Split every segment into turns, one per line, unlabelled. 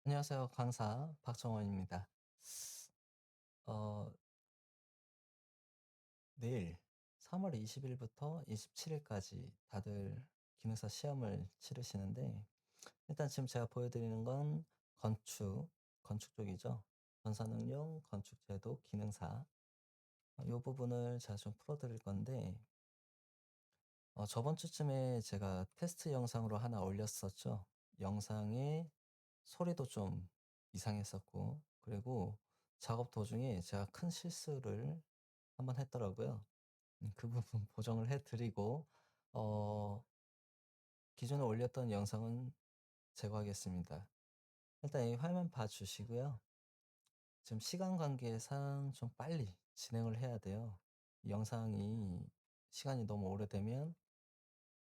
안녕하세요. 강사 박정원입니다. 어 내일 3월 20 일부터 27 일까지 다들 기능사 시험을 치르시는데, 일단 지금 제가 보여 드리는 건 건축 쪽이죠. 전산응용, 건축제도, 기능사, 요 부분을 제가 좀 풀어 드릴 건데, 저번 주쯤에 제가 테스트 영상으로 하나 올렸었죠. 영상에 소리도 좀 이상했었고, 그리고 작업 도중에 제가 큰 실수를 한번 했더라고요. 그 부분 보정을 해 드리고, 어 기존에 올렸던 영상은 제거하겠습니다. 일단 이 화면 봐 주시고요. 지금 시간 관계상 좀 빨리 진행을 해야 돼요. 이 영상이 시간이 너무 오래되면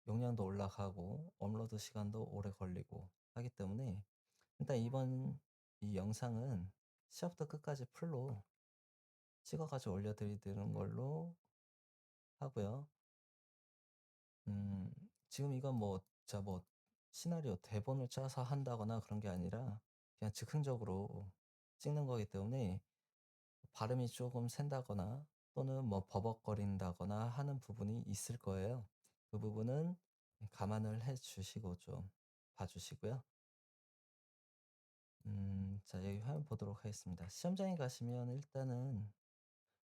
용량도 올라가고 업로드 시간도 오래 걸리고 하기 때문에, 일단 이번 이 영상은 시작부터 끝까지 풀로 찍어 가지고 올려 드리는 걸로 하고요. 지금 이건 뭐 제가 뭐 시나리오 대본을 짜서 한다거나 그런 게 아니라 그냥 즉흥적으로 찍는 거기 때문에, 발음이 조금 샌다거나 또는 뭐 버벅거린다거나 하는 부분이 있을 거예요. 그 부분은 감안을 해 주시고 좀 봐 주시고요. 자, 여기 화면 보도록 하겠습니다. 시험장에 가시면 일단은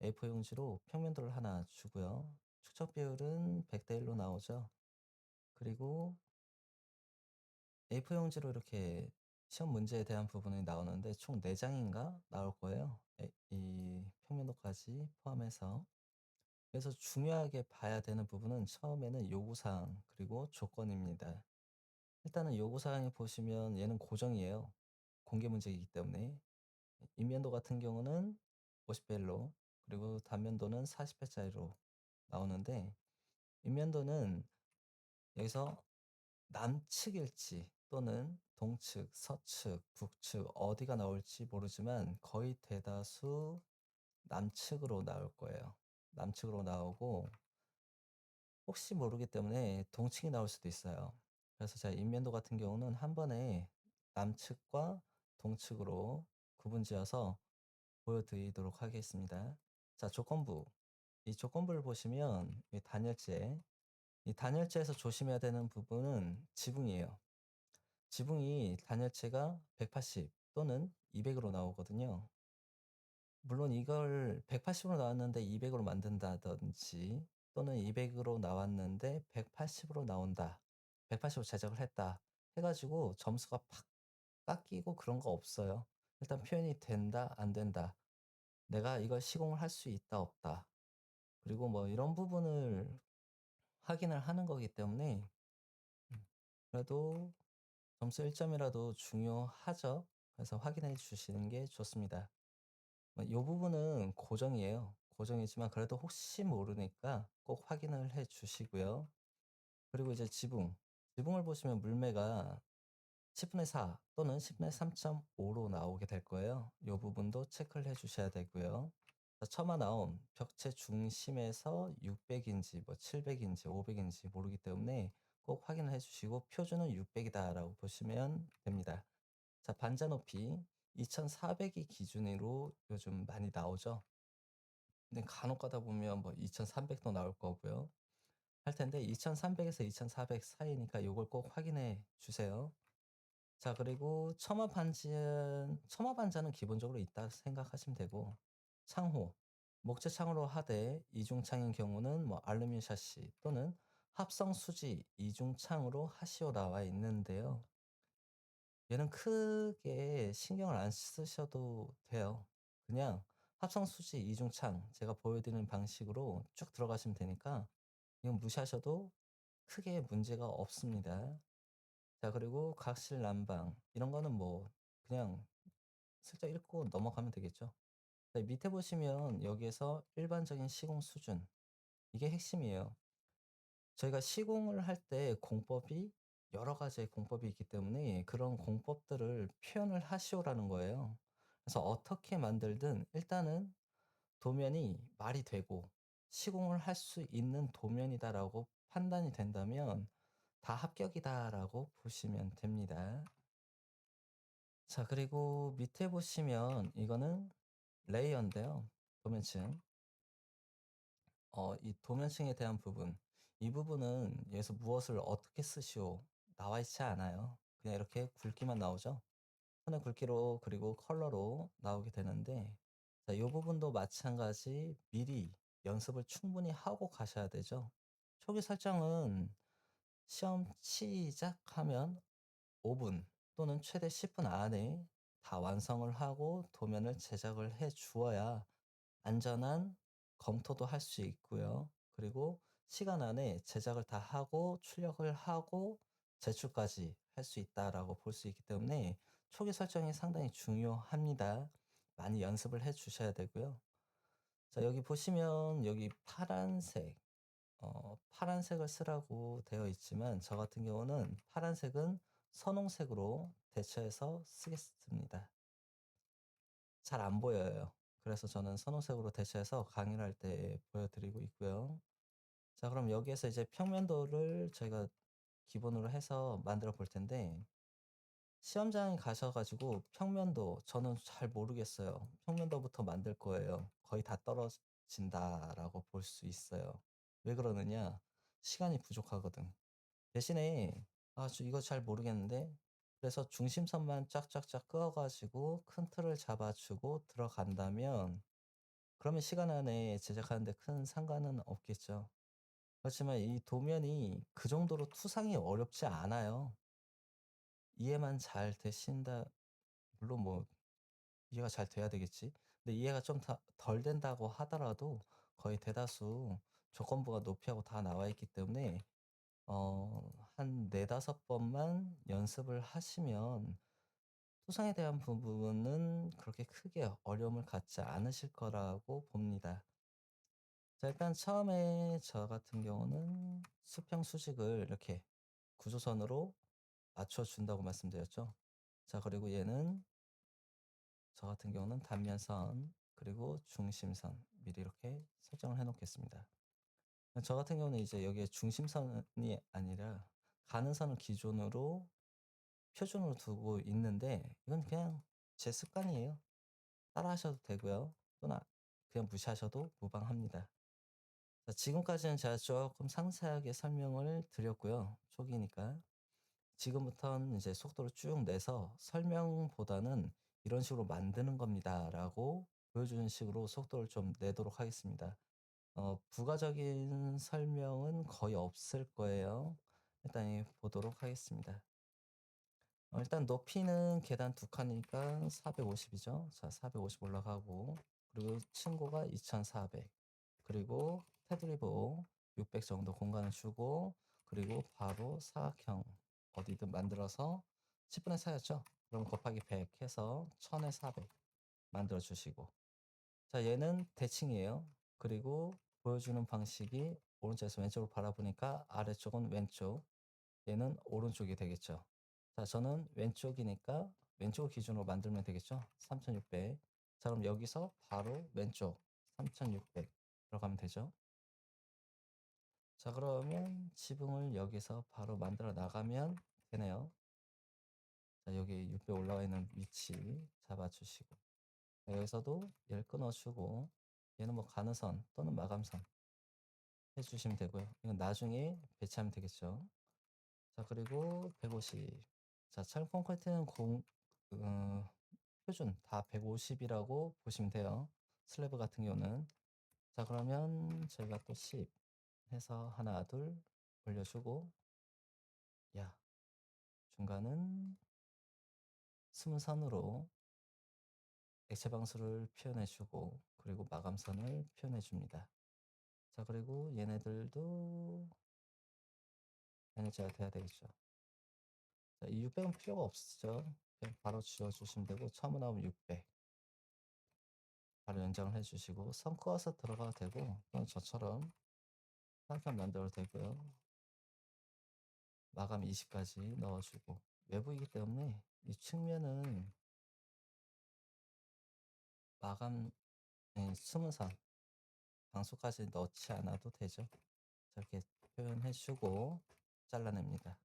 A4 용지로 평면도를 하나 주고요. 축척 비율은 100 대 1로 나오죠. 그리고 A4 용지로 이렇게 시험 문제에 대한 부분이 나오는데 총 4 장인가 나올 거예요. 이 평면도까지 포함해서. 그래서 중요하게 봐야 되는 부분은 처음에는 요구사항 그리고 조건입니다. 일단은 요구사항에 보시면 얘는 고정이에요. 공개 문제이기 때문에. 인면도 같은 경우는 50배로, 그리고 단면도는 40배짜리로 나오는데, 인면도는 여기서 남측일지 또는 동측, 서측, 북측 어디가 나올지 모르지만 거의 대다수 남측으로 나올 거예요. 남측으로 나오고, 혹시 모르기 때문에 동측이 나올 수도 있어요. 그래서 제가 인면도 같은 경우는 한 번에 남측과 동측으로 구분지어서 보여드리도록 하겠습니다. 자, 조건부. 이 조건부를 보시면 이 단열재, 이 단열재에서 조심해야 되는 부분은 지붕이에요. 지붕이 단열재가 180 또는 200으로 나오거든요. 물론 이걸 180으로 나왔는데 200으로 만든다든지, 또는 200으로 나왔는데 180으로 나온다, 180으로 제작을 했다 해 가지고 점수가 팍 깎이고 그런 거 없어요. 일단 표현이 된다, 안 된다, 내가 이걸 시공을 할 수 있다, 없다, 그리고 뭐 이런 부분을 확인을 하는 거기 때문에, 그래도 점수 1 점이라도 중요하죠. 그래서 확인해 주시는 게 좋습니다. 요 부분은 고정이에요. 고정이지만 그래도 혹시 모르니까 꼭 확인을 해 주시고요. 그리고 이제 지붕. 지붕을 보시면 물매가 10분의 4 또는 10분의 3.5로 나오게 될 거예요. 요 부분도 체크를 해 주셔야 되고요. 자, 처마 나온 벽체 중심에서 600인지 뭐 700인지 500인지 모르기 때문에 꼭 확인을 해 주시고, 표준은 600이다라고 보시면 됩니다. 자, 반자 높이 2,400이 기준으로 요즘 많이 나오죠. 근데 간혹 가다 보면 뭐 2,300도 나올 거고요. 할 텐데 2,300에서 2,400 사이니까 요걸 꼭 확인해 주세요. 자, 그리고 처마 반자는 기본적으로 있다 생각하시면 되고, 창호, 목재 창으로 하되 이중창인 경우는 뭐 알루미늄 샤시 또는 합성 수지 이중창으로 하시오 나와 있는데요. 얘는 크게 신경을 안 쓰셔도 돼요. 그냥 합성 수지 이중창 제가 보여드리는 방식으로 쭉 들어가시면 되니까 이건 무시하셔도 크게 문제가 없습니다. 자, 그리고 각실 난방 이런 거는 뭐 그냥 슬쩍 읽고 넘어가면 되겠죠. 자, 밑에 보시면 여기에서 일반적인 시공 수준, 이게 핵심이에요. 저희가 시공을 할 때 공법이 여러 가지의 공법이 있기 때문에 그런 공법들을 표현을 하시오라는 거예요. 그래서 어떻게 만들든 일단은 도면이 말이 되고 시공을 할 수 있는 도면이다라고 판단이 된다면 다 합격이다라고 보시면 됩니다. 자, 그리고 밑에 보시면 이거는 레이어인데요. 도면층. 이 도면층에 대한 부분. 이 부분은 여기서 무엇을 어떻게 쓰시오 나와 있지 않아요. 그냥 이렇게 굵기만 나오죠. 하늘 굵기로 그리고 컬러로 나오게 되는데, 자, 이 부분도 마찬가지 미리 연습을 충분히 하고 가셔야 되죠. 초기 설정은 시험 시작하면 5분 또는 최대 10분 안에 다 완성을 하고 도면을 제작을 해 주어야 안전한 검토도 할 수 있고요. 그리고 시간 안에 제작을 다 하고 출력을 하고 제출까지 할 수 있다라고 볼 수 있기 때문에 초기 설정이 상당히 중요합니다. 많이 연습을 해 주셔야 되고요. 자, 여기 보시면 여기 파란색을 쓰라고 되어 있지만 저 같은 경우는 파란색은 선홍색으로 대체해서 쓰겠습니다. 잘 안 보여요. 그래서 저는 선홍색으로 대체해서 강의를 할 때 보여드리고 있고요. 자, 그럼 여기에서 이제 평면도를 저희가 기본으로 해서 만들어 볼 텐데, 시험장에 가셔 가지고 평면도 저는 잘 모르겠어요. 평면도부터 만들 거예요. 거의 다 떨어진다라고 볼 수 있어요. 왜 그러느냐? 시간이 부족하거든. 대신에 이거 잘 모르겠는데, 그래서 중심선만 쫙쫙쫙 그어 가지고 큰 틀을 잡아 주고 들어간다면, 그러면 시간 안에 제작하는 데 큰 상관은 없겠죠. 그렇지만 이 도면이 그 정도로 투상이 어렵지 않아요. 이해만 잘 되신다, 물론 뭐 이해가 잘 돼야 되겠지. 근데 이해가 좀 덜 된다고 하더라도 거의 대다수 조건부가 높이하고 다 나와 있기 때문에 한 4-5 번만 연습을 하시면 수상에 대한 부분은 그렇게 크게 어려움을 갖지 않으실 거라고 봅니다. 자, 일단 처음에 저 같은 경우는 수평 수직을 이렇게 구조선으로 맞춰 준다고 말씀드렸죠. 자, 그리고 얘는 저 같은 경우는 단면선 그리고 중심선 미리 이렇게 설정을 해 놓겠습니다. 저 같은 경우는 이제 여기에 중심선이 아니라 가는 선을 기준으로 표준으로 두고 있는데, 이건 그냥 제 습관이에요. 따라 하셔도 되고요. 또는 그냥 무시하셔도 무방합니다. 자, 지금까지는 제가 조금 상세하게 설명을 드렸고요. 초기니까. 지금부터는 이제 속도를 쭉 내서 설명보다는 이런 식으로 만드는 겁니다라고 보여주는 식으로 속도를 좀 내도록 하겠습니다. 부가적인 설명은 거의 없을 거예요. 일단 보도록 하겠습니다. 일단 높이는 계단 2칸이니까 450이죠. 자, 450 올라가고, 그리고 층고가 2400, 그리고 테두리보 600 정도 공간을 주고, 그리고 바로 사각형 어디든 만들어서 10분의 4였죠. 그럼 곱하기 100 해서 1000에 400 만들어 주시고, 자, 얘는 대칭이에요. 그리고 보여주는 방식이 오른쪽에서 왼쪽으로 바라보니까 아래쪽은 왼쪽, 얘는 오른쪽이 되겠죠. 자, 저는 왼쪽이니까 왼쪽을 기준으로 만들면 되겠죠. 3600. 자, 그럼 여기서 바로 왼쪽 3600 들어가면 되죠. 자, 그러면 지붕을 여기서 바로 만들어 나가면 되네요. 자, 여기 600 올라와 있는 위치 잡아주시고, 여기서도 열 끊어주고, 얘는 뭐 가느선 또는 마감선 해주시면 되고요. 이건 나중에 배치하면 되겠죠. 자, 그리고 150. 자, 철 콘크리트는 어, 표준 다 150이라고 보시면 돼요. 슬래브 같은 경우는. 자, 그러면 저희가 또 10 해서 하나, 둘 올려주고, 야, 중간은 스문선으로 액체 방수를 표현해 주고, 그리고 마감선을 표현해 줍니다. 자, 그리고 얘네들도 단일자가 돼야 되겠죠. 자, 이 600은 필요가 없죠. 그냥 바로 지워주시면 되고, 처음 나오면 600 바로 연장을 해주시고, 선 그어서 들어가도 되고, 또는 저처럼 사각형 만들어도 되고요. 마감 20까지 넣어주고, 외부이기 때문에 이 측면은 마감 스문선 방수까지 넣지 않아도 되죠. 저렇게 표현해주고 잘라냅니다.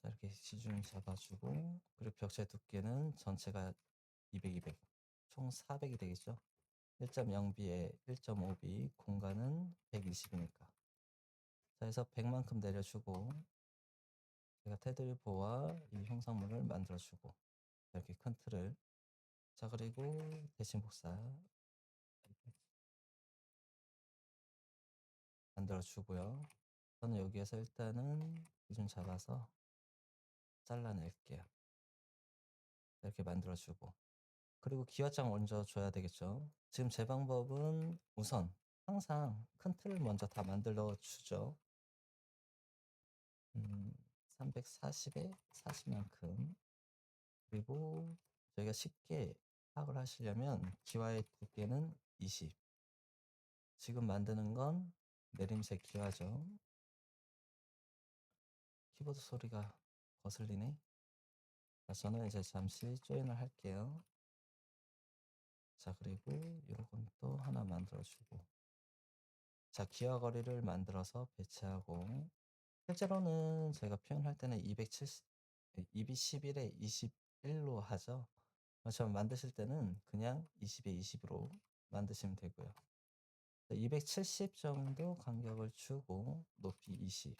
자, 이렇게 기준 잡아주고, 그리고 벽체 두께는 전체가 200, 200, 총 400이 되겠죠. 1.0B에 1.5B, 공간은 120이니까. 자, 해서 100만큼 내려주고, 제가 테두리보와 이 형상물을 만들어주고, 이렇게 큰 틀을. 자, 그리고 대칭 복사 이렇게 만들어주고요. 저는 여기에서 일단은 기준 잡아서 잘라낼게요. 이렇게 만들어주고. 그리고 기와장 먼저 줘야 되겠죠. 지금 제 방법은 우선 항상 큰 틀을 먼저 다 만들어 주죠. 340에 40만큼. 그리고 저희가 쉽게 파악을 하시려면 기와의 두께는 20. 지금 만드는 건 내림색 기와죠. 키보드 소리가 거슬리네. 자, 저는 이제 잠시 조인을 할게요. 자, 그리고 요건 또 하나 만들어주고. 자, 기와 거리를 만들어서 배치하고, 실제로는 제가 표현할 때는 270, 211에 21로 하죠. 저는 만드실 때는 그냥 20에 20으로 만드시면 되고요. 270 정도 간격을 주고 높이 20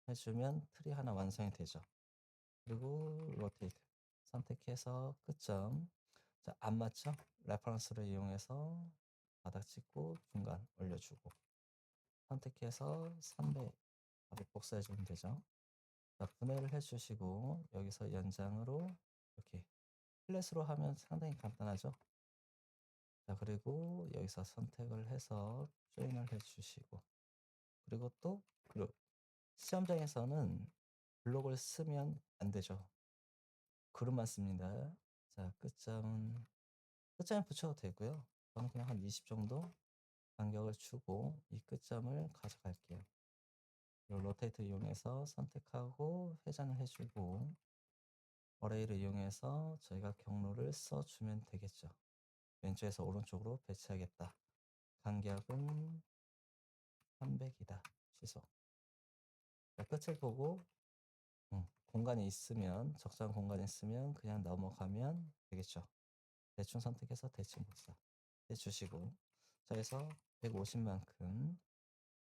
해주면 틀이 하나 완성이 되죠. 그리고 로테이트 선택해서 끝점. 자, 안 맞죠? 레퍼런스를 이용해서 바닥 찍고 중간 올려주고 선택해서 300 바로 복사해 주면 되죠. 자, 분해를 해주시고 여기서 연장으로 이렇게 플랫으로 하면 상당히 간단하죠. 자, 그리고 여기서 선택을 해서 조인을 해주시고, 그리고 또 시험장에서는 블록을 쓰면 안 되죠. 그룹만 씁니다. 자, 끝점에 붙여도 되고요. 저는 그냥 한 20 정도 간격을 주고 이 끝점을 가져갈게요. 이 로테이트 이용해서 선택하고 회전을 해주고, 어레이를 이용해서 저희가 경로를 써주면 되겠죠. 왼쪽에서 오른쪽으로 배치하겠다. 간격은 300이다. 취소. 끝을 보고 공간이 있으면, 적절한 공간이 있으면 그냥 넘어가면 되겠죠. 대충 선택해서 대칭 복사 해주시고, 자, 해서 150만큼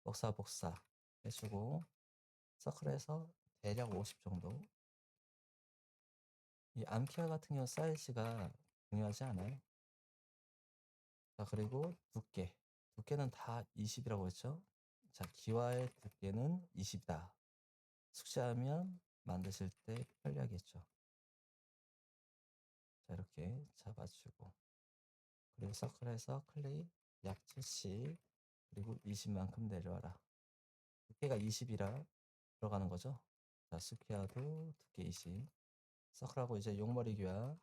복사 해주고, 서클에서 대략 50 정도. 이 암키와 같은 경우 사이즈가 중요하지 않아요. 자, 그리고 두께는 다 20이라고 했죠. 자, 기와의 두께는 20이다. 숙지하면 만드실 때 편리하겠죠. 자, 이렇게 잡아주고, 그리고 서클에서 클릭 약 70, 그리고 20만큼 내려와라. 두께가 20이라 들어가는 거죠. 자, 스퀘어도 두께 20. 서클하고 이제 용머리 기와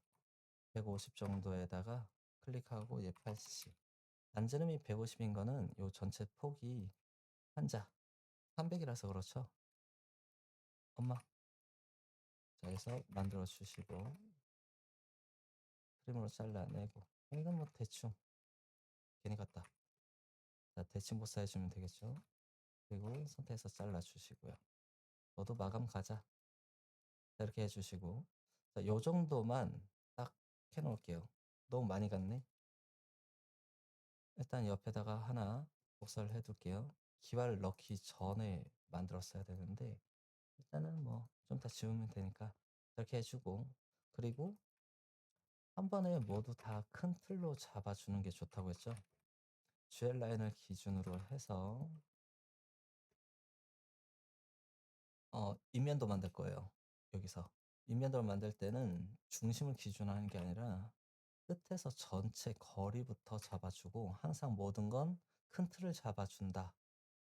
150 정도에다가 클릭하고 얘 80. 안지름이 150인 거는 요 전체 폭이 한자 300이라서 그렇죠. 엄마. 자, 해서 만들어 주시고 트림으로 잘라내고, 이건 뭐 대충 괜히 같다. 자, 대칭 복사해 주면 되겠죠. 그리고 선택해서 잘라 주시고요. 너도 마감 가자. 자, 이렇게 해주시고, 자, 요 정도만 딱 해놓을게요. 너무 많이 갔네. 일단 옆에다가 하나 복사를 해둘게요. 기와를 넣기 전에 만들었어야 되는데, 일단은 뭐 좀 더 지우면 되니까 이렇게 해주고, 그리고 한 번에 모두 다 큰 틀로 잡아주는 게 좋다고 했죠. GL 라인을 기준으로 해서 인면도 만들 거예요. 여기서 인면도를 만들 때는 중심을 기준하는 게 아니라 끝에서 전체 거리부터 잡아주고, 항상 모든 건 큰 틀을 잡아준다.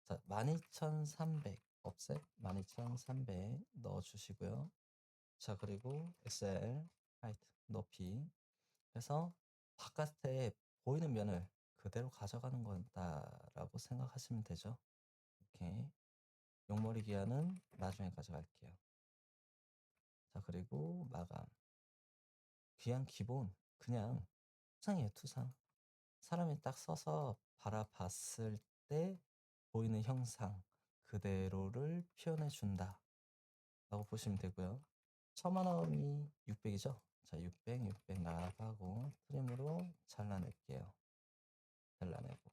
자, 12300 offset 12300 넣어주시고요. 자, 그리고 SL height 높이 해서 바깥에 보이는 면을 그대로 가져가는 거다라고 생각하시면 되죠. 이렇게 용머리 기한은 나중에 가져갈게요. 자, 그리고 마감. 기한 기본 그냥 투상이에요, 투상. 사람이 딱 서서 바라봤을 때 보이는 형상 그대로를 표현해 준다. 보시면 되고요. 처음 원이 600 이죠. 자 600, 600 나가고 트림으로 잘라낼게요. 잘라내고.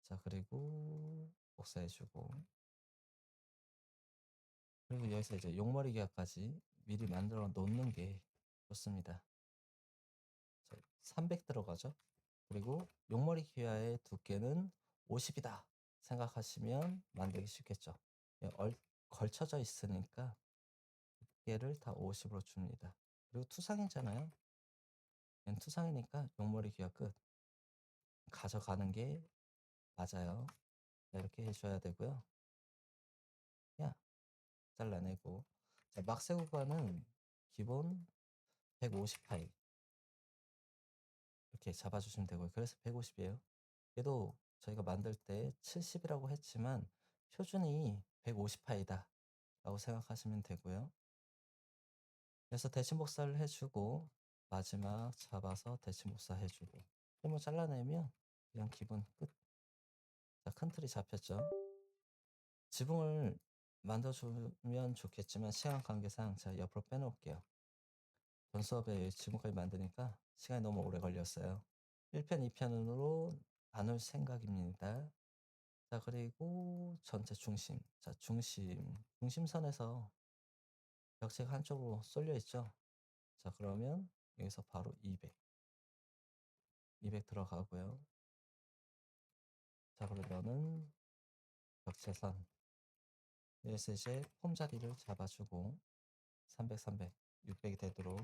자 그리고 복사해 주고 그리고 여기서 이제 용머리 기압까지 미리 만들어 놓는 게 좋습니다. 자 300 들어가죠. 그리고 용머리 기아의 두께는 50 이다 생각하시면 만들기 쉽겠죠. 예 걸쳐져 있으니까 두께를 다 50 으로 줍니다. 그리고 투상이잖아요. 얘는 투상이니까 용머리 기아 끝 가져가는 게 맞아요. 자 이렇게 해 줘야 되고요. 그냥 잘라내고 자 막세 구간은 기본 150 파이 이렇게 잡아 주시면 되고요. 그래서 150 이에요. 얘도 저희가 만들 때 70 이라고 했지만 표준이 150 파이다 라고 생각하시면 되고요. 그래서 대칭 복사를 해 주고 마지막 잡아서 대칭 복사해 주고 힘을 잘라내면 그냥 기본 끝. 자 큰 틀이 잡혔죠. 지붕을 만들어 주면 좋겠지만 시간 관계상 제가 옆으로 빼 놓을게요. 본 수업에 지금까지 만드니까 시간이 너무 오래 걸렸어요. 1편, 2편으로 나눌 생각입니다. 자, 그리고 전체 중심. 자, 중심선에서 벽체가 한쪽으로 쏠려 있죠. 자, 그러면 여기서 바로 200. 200 들어가고요. 자, 그러면은 벽체선. 여기서 이제 폼 자리를 잡아주고 300, 300, 600이 되도록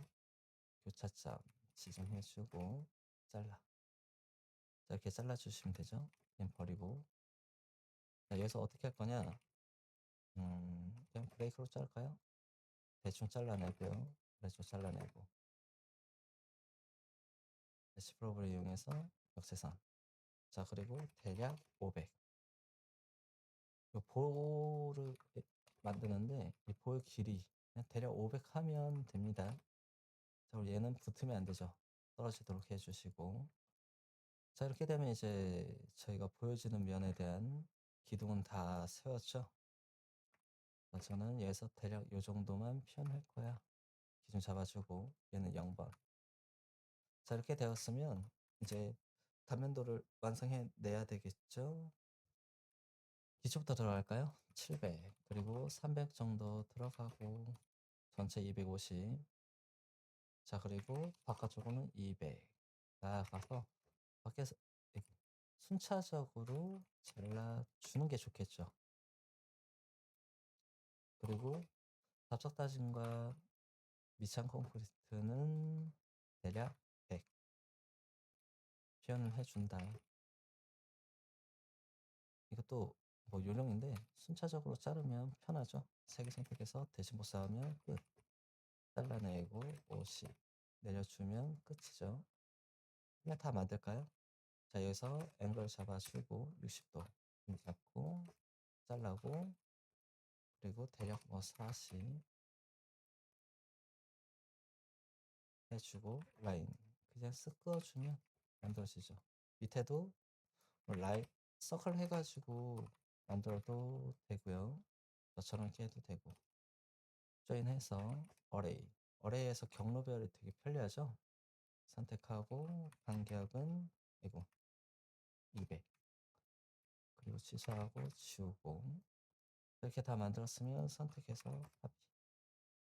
교차점 지정해주고 잘라. 자, 이렇게 잘라주시면 되죠. 그냥 버리고. 자, 여기서 어떻게 할 거냐? 그냥 브레이크로 자를까요? 대충 잘라내고요. 대충 잘라내고. 대시 프로브를 이용해서 역세선. 자, 그리고 대략 500. 이 볼을 만드는데 이 볼 길이 그냥 대략 500 하면 됩니다. 자, 그리고 얘는 붙으면 안 되죠. 떨어지도록 해주시고. 자, 이렇게 되면 이제 저희가 보여지는 면에 대한 기둥은 다 세웠죠. 저는 여기서 대략 요 정도만 표현할 거야. 기준 잡아주고 얘는 0번. 자 이렇게 되었으면 이제 단면도를 완성해 내야 되겠죠. 기초부터 들어갈까요? 700 그리고 300 정도 들어가고 전체 250. 자 그리고 바깥쪽으로는 200 나아가서 밖에서 이렇게 순차적으로 잘라주는 게 좋겠죠. 그리고 답석 다짐과 미창 콘크리트는 대략 100 표현을 해준다. 이것도 뭐 요령인데 순차적으로 자르면 편하죠. 3개 선택해서 대신 복사하면 끝. 잘라내고 50 내려주면 끝이죠. 그냥 다 만들까요? 자 여기서 앵글 잡아주고 60도 잡고 잘라고 그리고 대략 뭐 40 해주고 라인 그냥 쓱 그어주면 만들어지죠. 밑에도 뭐 라인 서클 해가지고 만들어도 되고요. 저처럼 이렇게 해도 되고 조인해서 어레이 어레이에서 경로별이 되게 편리하죠. 선택하고 간격은 이거 200 그리고 취소하고 지우고 이렇게 다 만들었으면 선택해서 카피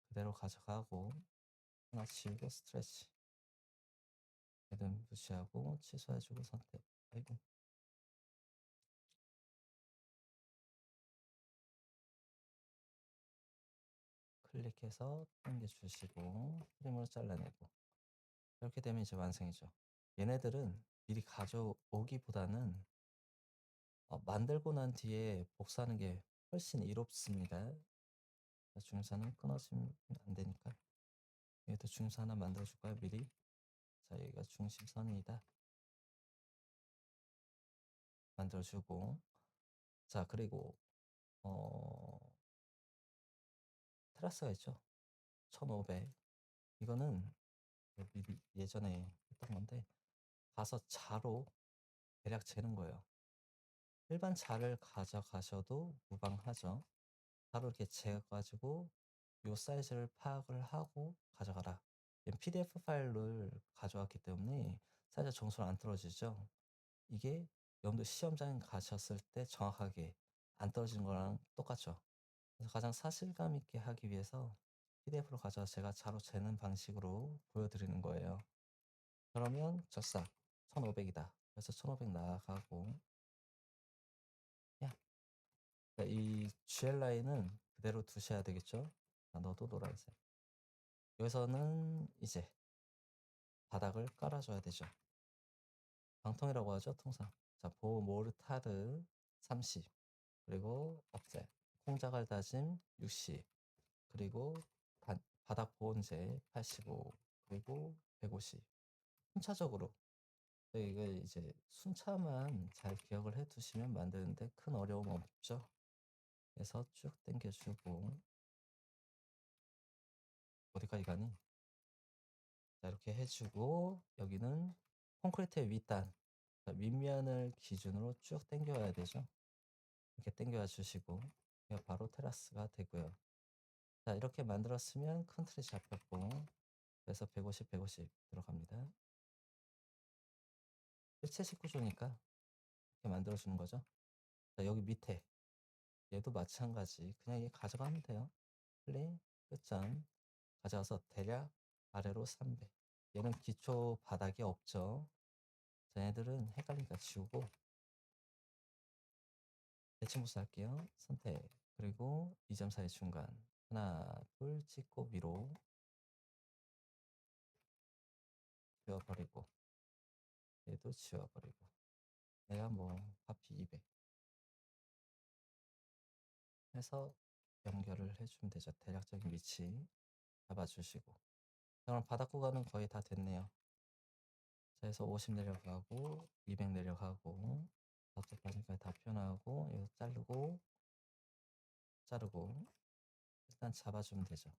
그대로 가져가고 하나 지우고 스트레치 얘는 무시하고 취소해주고 선택 아이고 클릭해서 당겨주시고 프림으로 잘라내고 이렇게 되면 이제 완성이죠. 얘네들은 미리 가져오기보다는 만들고 난 뒤에 복사하는 게 훨씬 이롭습니다. 중사 끊어지면 안 되니까 여기도 중사 하나 만들어 줄까요 미리? 자 여기가 중심선이다 만들어 주고 자 그리고 어 테라스가 있죠. 1500 이거는 미리 예전에 했던 건데 가서 자로 대략 재는 거예요. 일반 자를 가져가셔도 무방하죠. 바로 이렇게 재어 가지고 요 사이즈를 파악을 하고 가져가라. 얘는 PDF 파일을 가져왔기 때문에 사이즈가 정수로 안 떨어지죠. 이게 여러분들 시험장 가셨을 때 정확하게 안 떨어지는 거랑 똑같죠. 그래서 가장 사실감 있게 하기 위해서 PDF로 가져와서 제가 자로 재는 방식으로 보여드리는 거예요. 그러면 적사 1500이다. 그래서 1500 나가고 야, 그러니까 이 GL 라인은 그대로 두셔야 되겠죠. 자, 너도 노란색. 여기서는 이제 바닥을 깔아줘야 되죠. 방통이라고 하죠, 통상. 자, 보모르타르 30, 그리고 업제, 콩자갈 다짐 60, 그리고 바닥 보온제 85, 그리고 150. 순차적으로. 이거 이제 순차만 잘 기억을 해 두시면 만드는데 큰 어려움 없죠. 그래서 쭉 당겨주고, 어디까지 가니? 자, 이렇게 해주고, 여기는 콘크리트의 윗단, 자, 윗면을 기준으로 쭉 당겨야 되죠. 이렇게 당겨 주시고, 이게 바로 테라스가 되고요. 자, 이렇게 만들었으면 큰 틀이 잡혔고, 그래서 150, 150 들어갑니다. 일체식 구조니까 이렇게 만들어주는 거죠. 자, 여기 밑에 얘도 마찬가지. 그냥 얘 가져가면 돼요. 플레이 끝점 가져와서 대략 아래로 300. 얘는 기초 바닥이 없죠. 자, 얘들은 헷갈리니까 지우고 대칭부스 할게요. 선택. 그리고 2점 사이 중간. 하나, 둘 찍고 위로 지워버리고 얘도 지워버리고 내가 뭐 하피 200 해서 연결을 해주면 되죠. 대략적인 위치 잡아주시고. 그럼 바닥 구간은 거의 다 됐네요. 자, 해서 50 내려가고 200 내려가고 저쪽 바지까지 다 표현하고 이거 자르고 일단 잡아주면 되죠.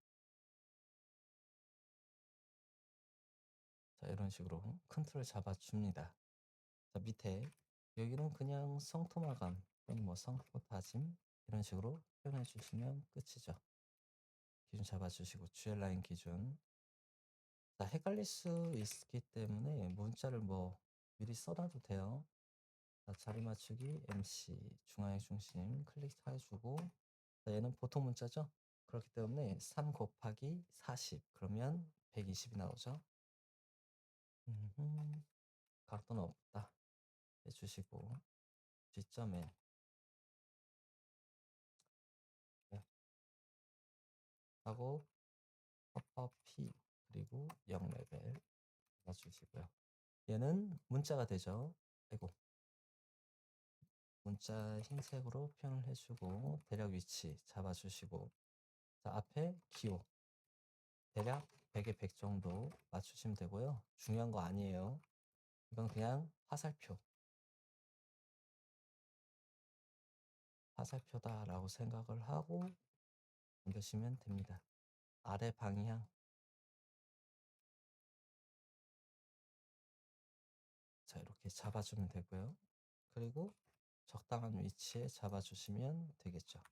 자, 이런 식으로 큰 틀을 잡아줍니다. 자, 밑에 여기는 그냥 성토 마감 또는 뭐 성토 다짐 이런 식으로 표현해 주시면 끝이죠. 기준 잡아주시고 GL 라인 기준. 자, 헷갈릴 수 있기 때문에 문자를 뭐 미리 써놔도 돼요. 자, 자리 맞추기 MC 중앙의 중심 클릭해주고, 자, 얘는 보통 문자죠. 그렇기 때문에 3 곱하기 40 그러면 120이 나오죠. 각도는 없다 해주시고 뒷점에 네, 하고 퍼퍼 P 그리고 0레벨 넣어주시고요. 얘는 문자가 되죠. 아이고, 문자 흰색으로 표현을 해주고 대략 위치 잡아주시고, 자, 앞에 기호 대략 100에 100 정도 맞추시면 되고요. 중요한 거 아니에요. 이건 그냥 화살표다라고 생각을 하고 넘기시면 됩니다. 아래 방향. 자, 이렇게 잡아주면 되고요. 그리고 적당한 위치에 잡아주시면 되겠죠.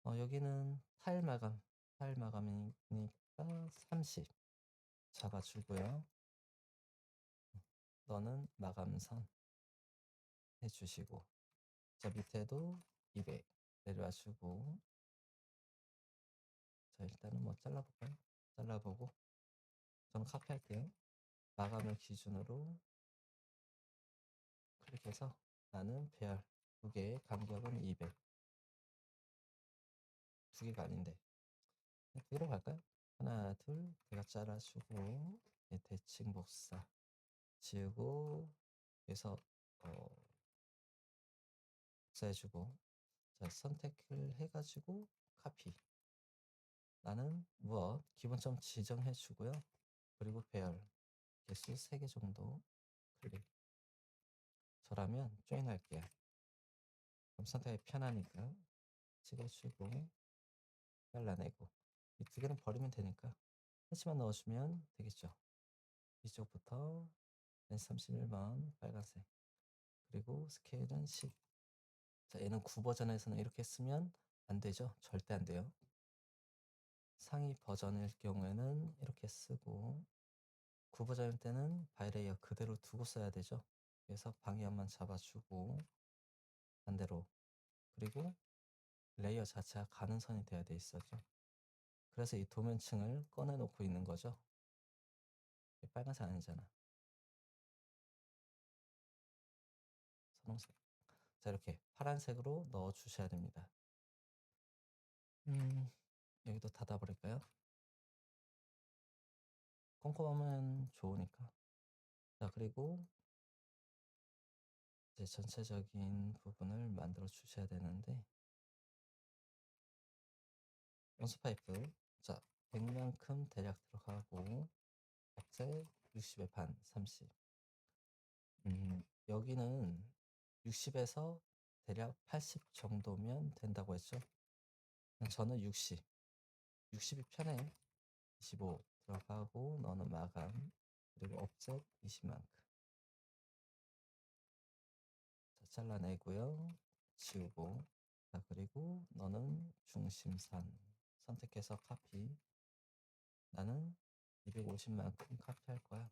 여기는 타일 마감이니까 30 잡아주고요. 너는 마감선 해주시고, 저 밑에도 200 내려와 주고, 자, 일단은 뭐 잘라볼까요? 잘라보고, 저는 카피할게요. 마감을 기준으로 클릭해서 나는 배열 2개, 간격은 200. 2개가 아닌데. 2개로 갈까요? 하나, 둘, 대가 잘라주고, 대칭 복사 지우고, 그래서, 복사해주고, 자, 선택을 해가지고, 카피. 나는 무엇? 기본점 지정해주고요. 그리고 배열. 개수 3개 정도 클릭. 저라면 조인할게요. 그럼 선택이 편하니까 찍어주고 잘라내고 이 2개는 버리면 되니까 해치만 넣어주면 되겠죠. 이쪽부터 N31번 빨간색 그리고 스케일은 10. 자, 얘는 9 버전에서는 이렇게 쓰면 안 되죠? 절대 안 돼요. 상위 버전일 경우에는 이렇게 쓰고, 구버전일 때는 바이레이어 그대로 두고 써야 되죠. 그래서 방향만 잡아주고 반대로, 그리고 레이어 자체가 가능선이 돼야 돼 있어죠. 그래서 이 도면층을 꺼내 놓고 있는 거죠. 빨간색 아니잖아. 선홍색. 자, 이렇게 파란색으로 넣어 주셔야 됩니다. 여기도 닫아버릴까요? 꼼꼼하면 좋으니까. 자, 그리고 이제 전체적인 부분을 만들어 주셔야 되는데, 온수 파이프, 자, 100만큼 대략 들어가고, 각재 60의 반, 30. 여기는 60에서 대략 80 정도면 된다고 했죠. 저는 60이 편해요. 25 들어가고, 너는 마감, 그리고 업셋 20만큼. 자, 잘라내고요. 지우고. 자, 그리고 너는 중심선 선택해서 카피. 나는 250만큼 카피할 거야.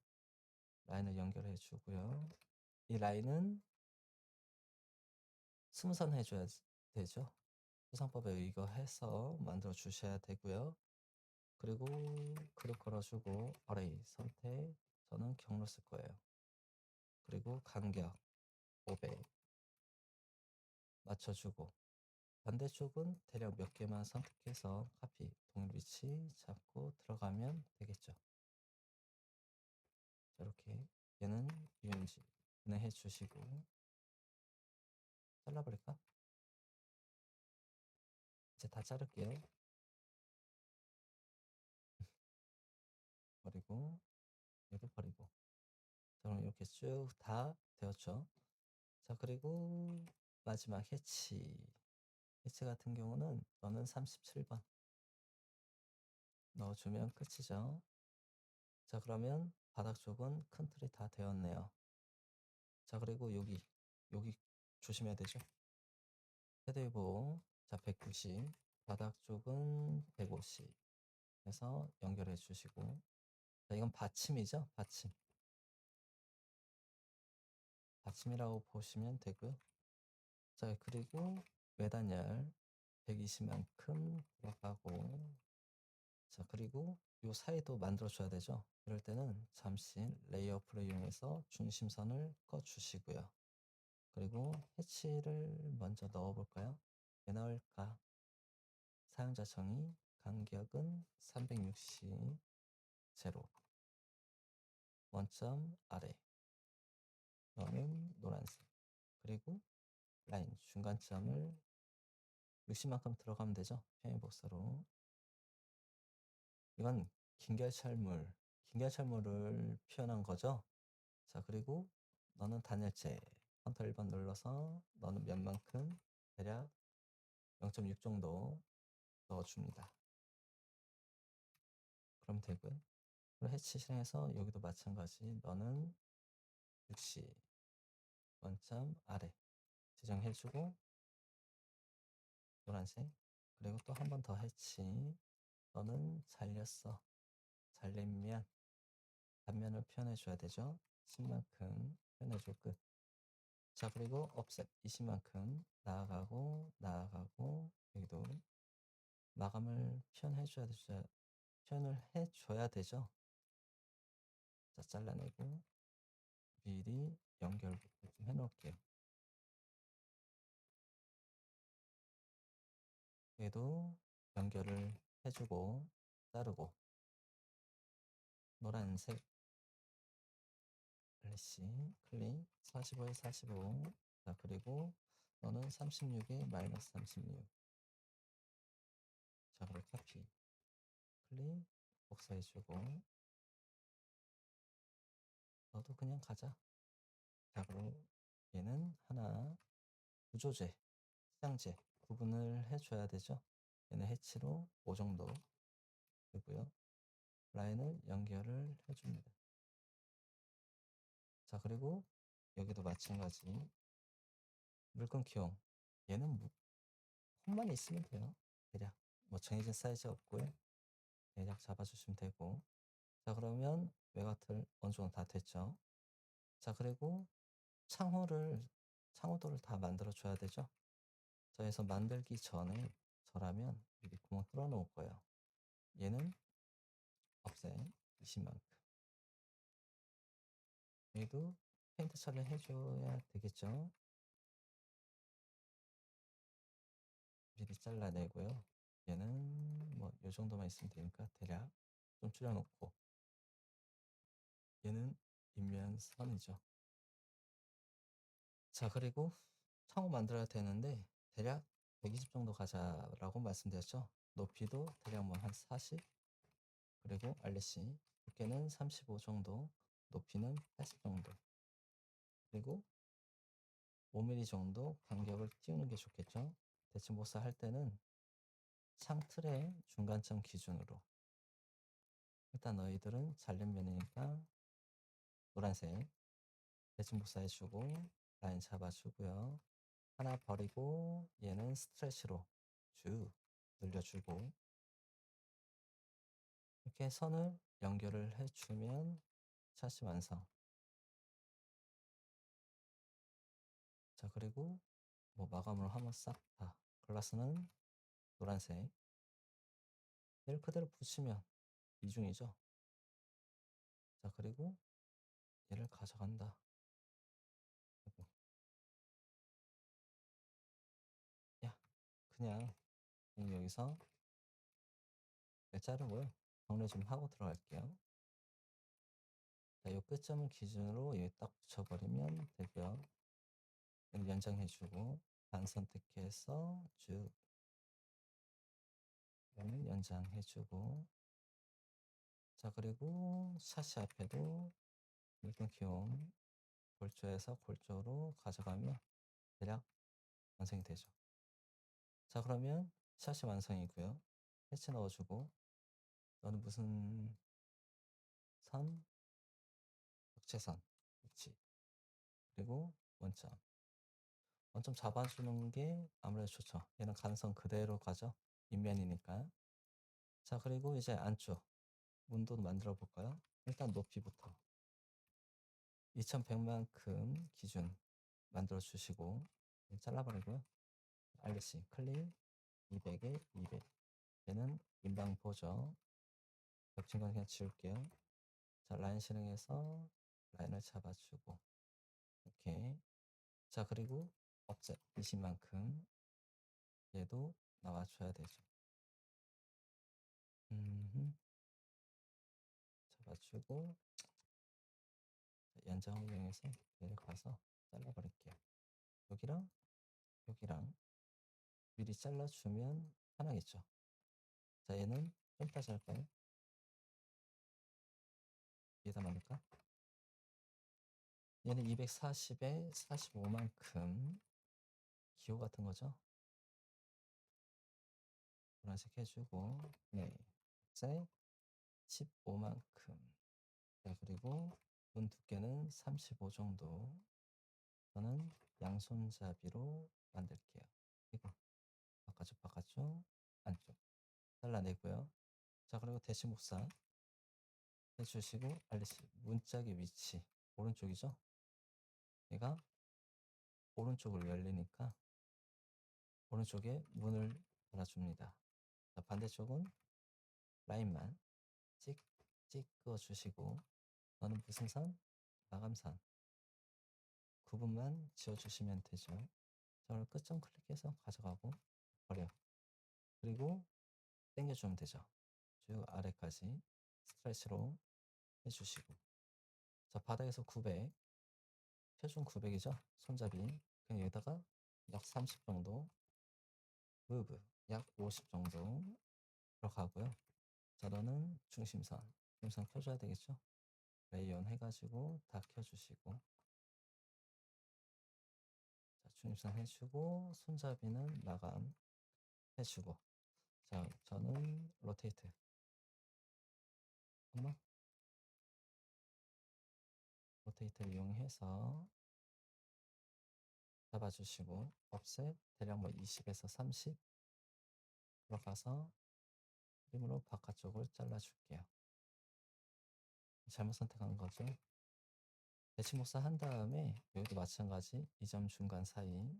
라인을 연결해 주고요. 이 라인은 승선 해줘야 되죠. 수상법에 의거해서 만들어 주셔야 되고요. 그리고 그룹 걸어주고 어레이 선택. 저는 경로 쓸 거예요. 그리고 간격 500 맞춰주고, 반대쪽은 대략 몇 개만 선택해서 카피, 동일 위치 잡고 들어가면 되겠죠. 자, 이렇게 얘는 UNG 분해해 주시고, 잘라버릴까? 이제 다 자를게요. 버리고, 얘도 버리고. 자, 그럼 이렇게 쭉 다 되었죠. 자, 그리고 마지막 해치. 해치 같은 경우는 너는 37번 넣어주면 끝이죠. 자, 그러면 바닥 쪽은 큰 틀이 다 되었네요. 자, 그리고 여기 조심해야 되죠. 헤드웨브, 자, 190, 바닥 쪽은 150 해서 연결해 주시고, 자, 이건 받침이죠. 받침이라고 보시면 되고요. 자, 그리고 매단열 120만큼 들어가고, 자, 그리고 요 사이도 만들어 줘야 되죠. 이럴 때는 잠시 레이어 풀을 이용해서 중심선을 꺼 주시고요. 그리고 해치를 먼저 넣어 볼까요? 왜 넣을까? 사용자 정의, 간격은 360, 제로, 원점 아래, 너는 노란색, 그리고 라인 중간점을 60만큼 들어가면 되죠. 평행 복사로. 이건 긴결찰물을 표현한 거죠. 자, 그리고 너는 단열재, 컨터 1번 눌러서 너는 몇 만큼, 대략 0.6 정도 넣어줍니다. 그럼 되고요. 그리고 해치 실행해서 여기도 마찬가지 너는 60 원점 아래 지정해주고, 노란색, 그리고 또 한 번 더 해치. 너는 잘렸어. 잘리면 단면을 표현해줘야 되죠. 10만큼 표현해줘 끝. 자, 그리고 업셋 20만큼 나아가고 여기도 마감을 표현을 해줘야 되죠. 자, 잘라내고 미리 연결부터 좀 해놓을게요. 얘도 연결을 해주고 자르고, 노란색 플래시 클릭 45에 45. 자, 그리고 너는 36에 마이너스 36. 자, 그리고 카피 클릭 복사해주고, 너도 그냥 가자. 자, 그리고 얘는 하나 구조재, 시장재 구분을 해줘야 되죠. 얘는 해치로 5 정도 되고요. 라인을 연결을 해줍니다. 자, 그리고 여기도 마찬가지 물건키용, 얘는 홈만 있으면 돼요. 대략 뭐 정해진 사이즈 없고요. 대략 잡아주시면 되고. 자, 그러면 외곽틀 어느 정도 다 됐죠. 자, 그리고 창호를 창호도를 다 만들어 줘야 되죠. 자, 그래서 만들기 전에 저라면 미리 구멍 뚫어 놓을 거예요. 얘는 없애 20만큼. 얘도 페인트 처리 해줘야 되겠죠. 미리 잘라내고요. 얘는 뭐 요 정도만 있으면 되니까 대략 좀 줄여놓고, 얘는 인면선이죠. 자, 그리고 창호 만들어야 되는데 대략 120 정도 가자라고 말씀드렸죠. 높이도 대략 뭐 한 40, 그리고 알리씨 두께는 35 정도, 높이는 80 정도, 그리고 5mm 정도 간격을 띄우는 게 좋겠죠. 대칭 보스할 때는 창틀의 중간점 기준으로, 일단 너희들은 잘린 면이니까 노란색 대칭 복사해주고 라인 잡아주고요. 하나 버리고 얘는 스트레치로 쭉 늘려주고, 이렇게 선을 연결을 해주면 샷이 완성. 자, 그리고 뭐 마감을 하면 싹 다, 글라스는 노란색, 얘를 그대로 붙이면 이중이죠. 자, 그리고 얘를 가져간다. 그리고 야, 그냥 여기서 자르고요. 정리 좀 하고 들어갈게요. 자, 이 끝점을 기준으로 여기 딱 붙여버리면 되고요. 얘를 연장해주고 반 선택해서 쭉 얘를 연장해주고, 자, 그리고 샤시 앞에도 일단 귀여운 골조에서 골조로 가져가면 대략 완성이 되죠. 자, 그러면 샷이 완성이고요. 해치 넣어주고, 너는 무슨 선? 적재선 위치, 그리고 원점. 원점 잡아주는 게 아무래도 좋죠. 얘는 간선 그대로 가죠. 인면이니까. 자, 그리고 이제 안쪽 문도 만들어 볼까요? 일단 높이부터 2100만큼 기준 만들어 주시고 잘라버리고요. 알리씨 클릭 200에 200. 얘는 인방 보죠. 겹친 건 그냥 지울게요. 자, 라인 실행해서 라인을 잡아주고, 이렇게. 자, 그리고 offset 20만큼 얘도 나와줘야 되죠. 잡아주고 연장을 이용해서 얘를 가서 잘라버릴게요. 여기랑 여기랑 미리 잘라주면 편하겠죠. 자, 얘는 좀 이따 잘까요? 얘다 만들까? 얘는 240에 45만큼 기호 같은 거죠. 노란색 해주고, 네, 색 15만큼. 네, 그리고 문 두께는 35 정도. 저는 양손잡이로 만들게요. 그리고 바깥쪽 바깥쪽 안쪽 잘라내고요. 자, 그리고 대시 목사 해주시고, 알리시 문짝의 위치 오른쪽이죠. 얘가 오른쪽으로 열리니까 오른쪽에 문을 달아줍니다. 자, 반대쪽은 라인만 찍어 주시고, 너는 무슨 선? 마감선 구분만 지어주시면 되죠. 저를 끝점 클릭해서 가져가고 버려. 그리고 당겨주면 되죠. 쭉 아래까지 스트레치로 해주시고, 자, 바닥에서 900, 표준 900이죠. 손잡이 그냥 여기다가 약 30 정도, 무브 약 50 정도 들어가고요. 자, 너는 중심선 켜줘야 되겠죠. 레이온 해가지고 다 켜주시고, 자, 중립선 해주고 손잡이는 마감 해주고, 자, 저는 로테이트 한번 로테이트를 이용해서 잡아주시고, offset 대략 뭐 20에서 30 들어가서 트림으로 바깥쪽을 잘라 줄게요. 잘못 선택한 거죠. 대칭 복사한 다음에 여기도 마찬가지 이 점 중간 사이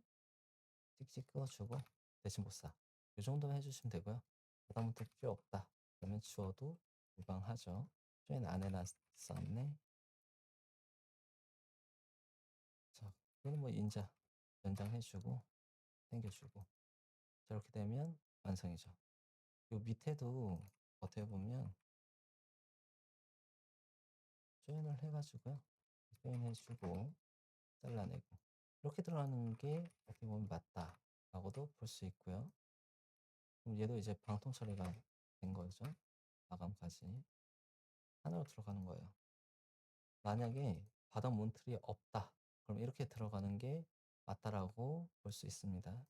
찍찍 그어주고 대칭 복사 이 정도만 해주시면 되고요. 그다음부터 필요 없다 그러면 지워도 무방하죠. 조인 안 해놨었네. 자, 이거는 뭐 인자 연장해주고 당겨주고 자, 이렇게 되면 완성이죠. 요 밑에도 어떻게 보면 조인을 해가지고요. 조인 해주고 잘라내고 이렇게 들어가는 게 어떻게 보면 맞다라고도 볼 수 있고요. 그럼 얘도 이제 방통 처리가 된 거죠. 마감까지 하나로 들어가는 거예요. 만약에 바닥 문틀이 없다. 그럼 이렇게 들어가는 게 맞다라고 볼 수 있습니다.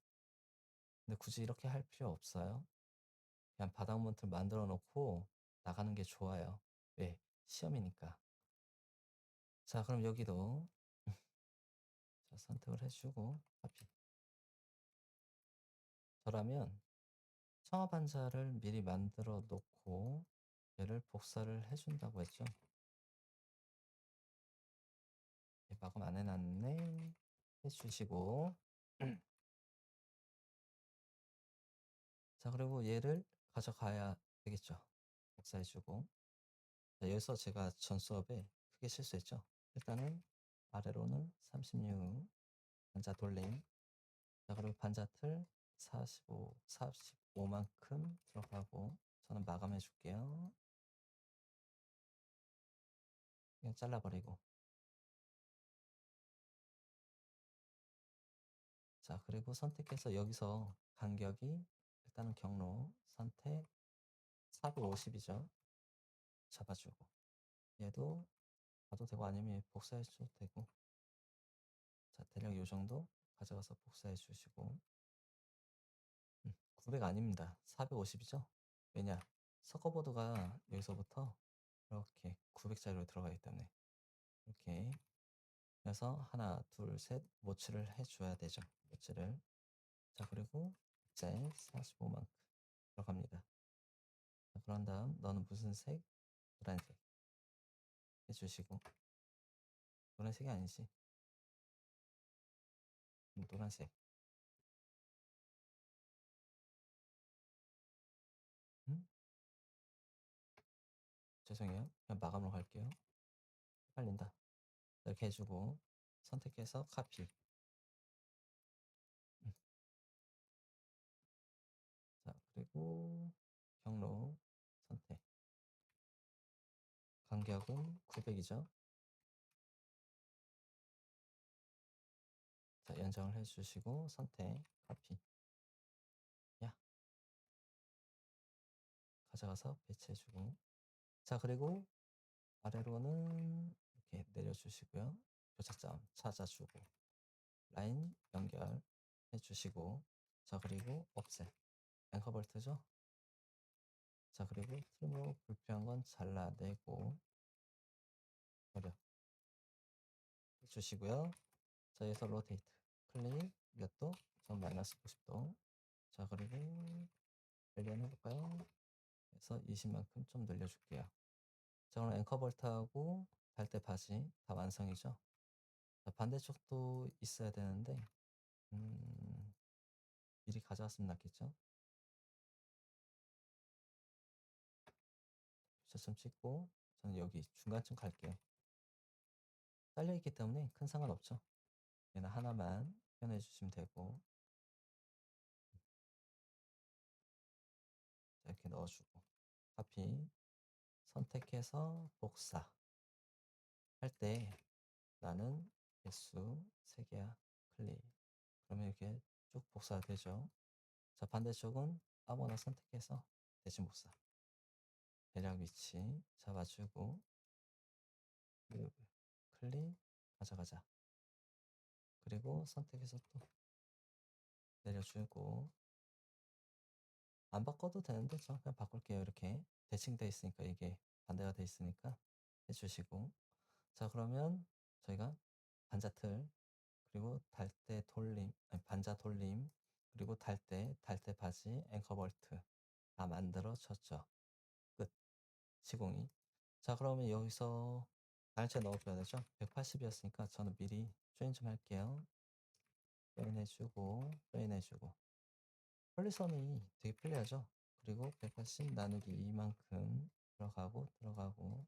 근데 굳이 이렇게 할 필요 없어요. 그냥 바닥 문틀 만들어 놓고 나가는 게 좋아요. 왜? 시험이니까. 자, 그럼 여기도 자, 선택을 해주고 카피. 저라면 청합 한자를 미리 만들어 놓고 얘를 복사를 해준다고 했죠. 마감 안 해놨네. 해주시고 자, 그리고 얘를 가져가야 되겠죠. 복사해주고 자, 여기서 제가 전 수업에 크게 실수했죠. 일단은 아래로는 36 반자 돌림 자, 그리고 반자틀 45만큼 들어가고 저는 마감해 줄게요. 그냥 잘라버리고 자, 그리고 선택해서 여기서 간격이 일단은 경로 선택 450이죠. 잡아주고 얘도 봐도 되고 아니면 복사해줘도 되고 자, 대략 요 정도 가져가서 복사해 주시고 900 아닙니다. 450이죠? 왜냐? 서커보드가 여기서부터 이렇게 900짜리로 들어가기 때문에 이렇게 그래서 하나, 둘, 셋 모치를 해줘야 되죠. 모치를 자, 그리고 이제 45만큼 들어갑니다. 자, 그런 다음 너는 무슨 색? 노란색 해주시고 노란색이 아니지 노란색 음? 죄송해요. 그냥 마감으로 갈게요. 헷갈린다. 이렇게 해주고 선택해서 카피 음. 자, 그리고 경로 선택 간격은 900이죠. 자, 연장을 해주시고 선택 카피 야 가져가서 배치해주고 자, 그리고 아래로는 이렇게 내려주시고요. 교착점 찾아주고 라인 연결해 주시고 자, 그리고 없애 앵커 볼트죠. 자, 그리고 트림으로 불필요한 건 잘라내고 버려 주시고요. 자, 여기서 로테이트 클릭 몇 도? 전 마이너스 90도. 자, 그리고 밸리언 해볼까요? 그래서 20만큼 좀 늘려줄게요. 자, 그럼 앵커 볼트하고 발대 바지 다 완성이죠. 자, 반대쪽도 있어야 되는데 미리 가져왔으면 낫겠죠. 교차점 찍고 저는 여기 중간쯤 갈게요. 딸려있기 때문에 큰 상관없죠. 얘는 하나만 표현해 주시면 되고 자, 이렇게 넣어주고 카피 선택해서 복사 할 때 나는 개수 3개야 클릭 그러면 이렇게 쭉 복사가 되죠. 자, 반대쪽은 아무거나 선택해서 대신 복사 대략 위치 잡아주고 클릭 가져가자 그리고 선택해서 또 내려주고 안 바꿔도 되는데 저 그냥 바꿀게요. 이렇게 대칭되어 있으니까 이게 반대가 돼 있으니까 해주시고 자, 그러면 저희가 반자틀 그리고 달대 돌림 아니 반자 돌림 그리고 달대 바지 앵커 볼트 다 만들어졌죠. 끝. 시공이. 자 그러면 여기서 단체 넣어줘야 되죠. 180 이었으니까 저는 미리 조인 좀 할게요. 조인해 주고 조인해 주고 편리성이 되게 편리하죠. 그리고 180 나누기 이만큼 들어가고 들어가고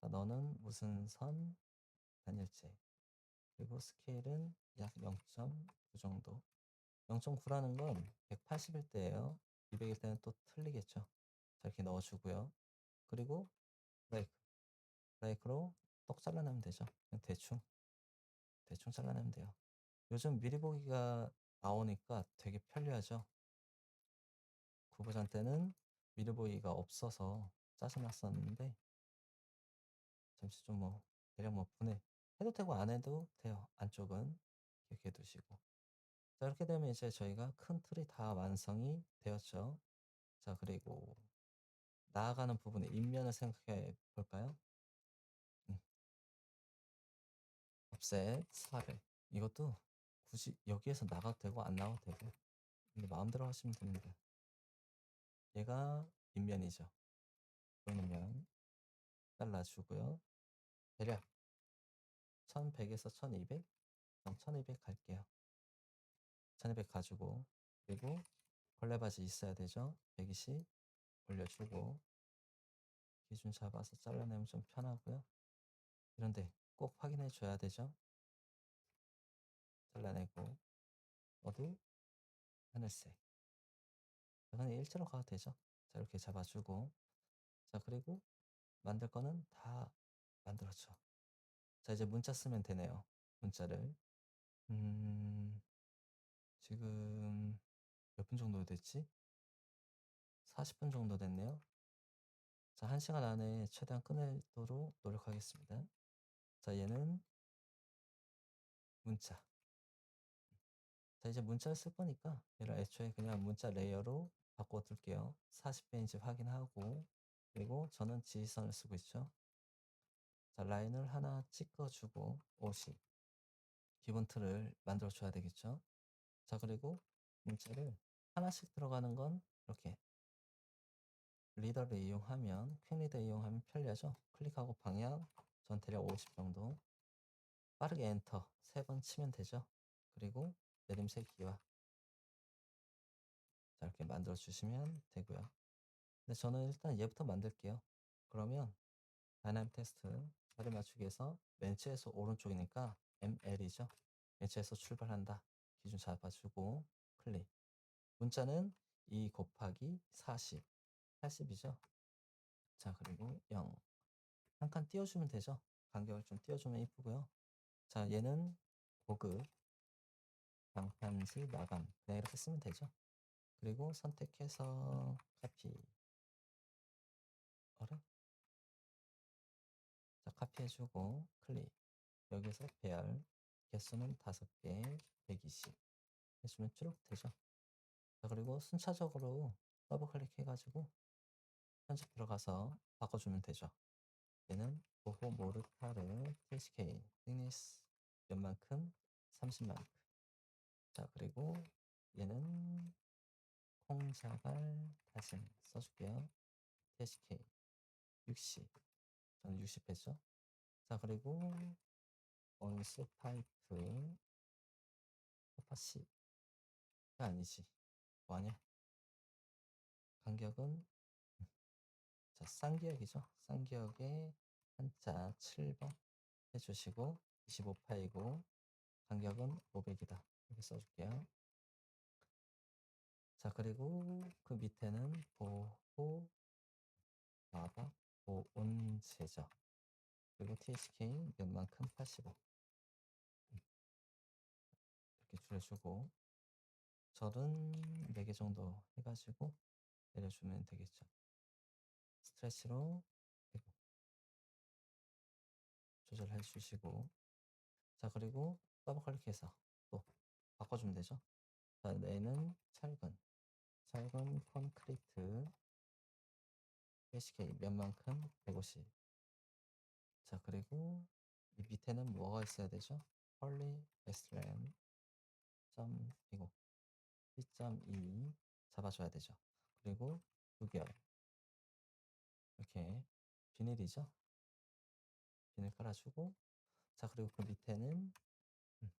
자 너는 무슨 선 단일체 그리고 스케일은 약 0.9 정도 0.9라는 건 180일 때예요. 200일 때는 또 틀리겠죠. 자 이렇게 넣어 주고요. 그리고 브레이크, 브레이크로 똑 잘라내면 되죠. 그냥 대충, 대충 잘라내면 돼요. 요즘 미리 보기가 나오니까 되게 편리하죠. 구부전 때는 미리 보기가 없어서 짜증났었는데 잠시 좀 대략 분해 해도 되고 안 해도 돼요. 안쪽은 이렇게 두시고. 자 이렇게 되면 이제 저희가 큰 틀이 다 완성이 되었죠. 자 그리고 나아가는 부분의 인면을 생각해 볼까요? 음. 옵셋 400 이것도 굳이 여기에서 나가도 되고 안 나가도 되고 근데 마음대로 하시면 됩니다. 얘가 윗면이죠. 보이는 면 잘라주고요. 대략 1100에서 1200? 그럼 1200 갈게요. 1200 가지고 그리고 걸레바지 있어야 되죠. 120 올려주고 기준 잡아서 잘라내면 좀 편하고요. 이런데 꼭 확인해 줘야 되죠. 잘라내고 어두 하늘색 그냥 일자로 가도 되죠. 자 이렇게 잡아주고 자 그리고 만들 거는 다 만들었죠. 자 이제 문자 쓰면 되네요. 문자를 음 지금 몇 분 정도 됐지? 40분 정도 됐네요. 자 1시간 안에 최대한 끝내도록 노력하겠습니다. 자 얘는 문자. 자 이제 문자를 쓸 거니까 얘를 애초에 그냥 문자 레이어로 바꿔둘게요. 40배인지 확인하고 그리고 저는 지지선을 쓰고 있죠. 자 라인을 하나 찍어주고 50 기본 틀을 만들어 줘야 되겠죠. 자 그리고 문자를 하나씩 들어가는 건 이렇게 리더를 이용하면 퀸 리더 이용하면 편리하죠. 클릭하고 방향 전 대략 50 정도 빠르게 엔터 3번 치면 되죠. 그리고 내림새 기와 자 이렇게 만들어 주시면 되고요. 근데 저는 일단 얘부터 만들게요. 그러면 다이나믹 테스트 자리 맞추기에서 왼쪽에서 오른쪽이니까 ML이죠. 왼쪽에서 출발한다. 기준 잡아주고 클릭. 문자는 2 곱하기 40, 80이죠. 자 그리고 0. 한 칸 띄워주면 되죠. 간격을 좀 띄워주면 이쁘고요. 자 얘는 고급, 방판지, 마감 그냥 이렇게 쓰면 되죠. 그리고 선택해서 카피. 어라? 자 카피해주고 클릭. 여기서 배열 개수는 5개 120 해주면 쭉 되죠. 자 그리고 순차적으로 더블 클릭해가지고 편집 들어가서 바꿔주면 되죠. 얘는 보호 모르타르 THK thickness 몇만큼 30만큼 자 그리고 얘는 콩자갈 다짐 써줄게요. THK 60 저는 60 했죠. 자 그리고 원스 파이프 파시 아니지 뭐하냐 간격은 자 쌍기역이죠. 쌍기역에 한자 7번 해주시고 25파이고 간격은 500이다 이렇게 써줄게요. 자 그리고 그 밑에는 보호 마박 보온제죠. 그리고 THK 몇만큼 85 이렇게 줄여주고 절은 4개 정도 해가지고 내려주면 되겠죠. 스트레치로 되고 조절해 주시고 자 그리고 더블 클릭해서 또 바꿔주면 되죠. 자 얘는 철근 콘크리트 HK 몇만큼 150 자 그리고 이 밑에는 뭐가 있어야 되죠? 펄리 에스트랜 점 이거 2.2 잡아줘야 되죠. 그리고 두 개요. 이렇게 비닐이죠. 비닐 깔아주고, 자, 그리고 그 밑에는 음,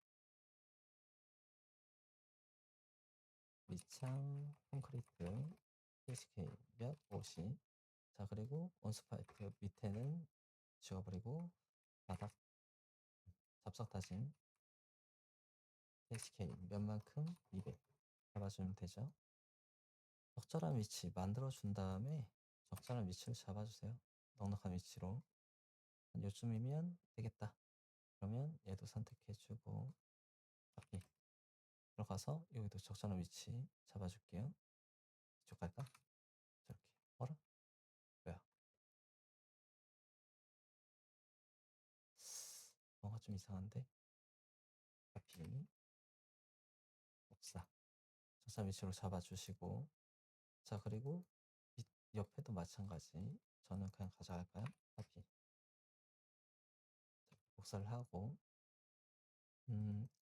밑창 콘크리트 PSK 몇 50. 자, 그리고 원스 파이프 밑에는 지워버리고 바닥 잡석 다짐 PSK 몇만큼 200 잡아주면 되죠. 적절한 위치 만들어 준 다음에 적절한 위치를 잡아주세요. 넉넉한 위치로. 한 요쯤이면 되겠다. 그러면 얘도 선택해주고 잡기 들어가서 여기도 적절한 위치 잡아줄게요. 이쪽 갈까? 저렇게. 어라? 뭐야? 뭔가 좀 이상한데? 잡기 없사. 적절한 위치로 잡아주시고, 자, 그리고 옆에도 마찬가지. 저는 그냥 가져갈까요? 잡기. 복사를 하고,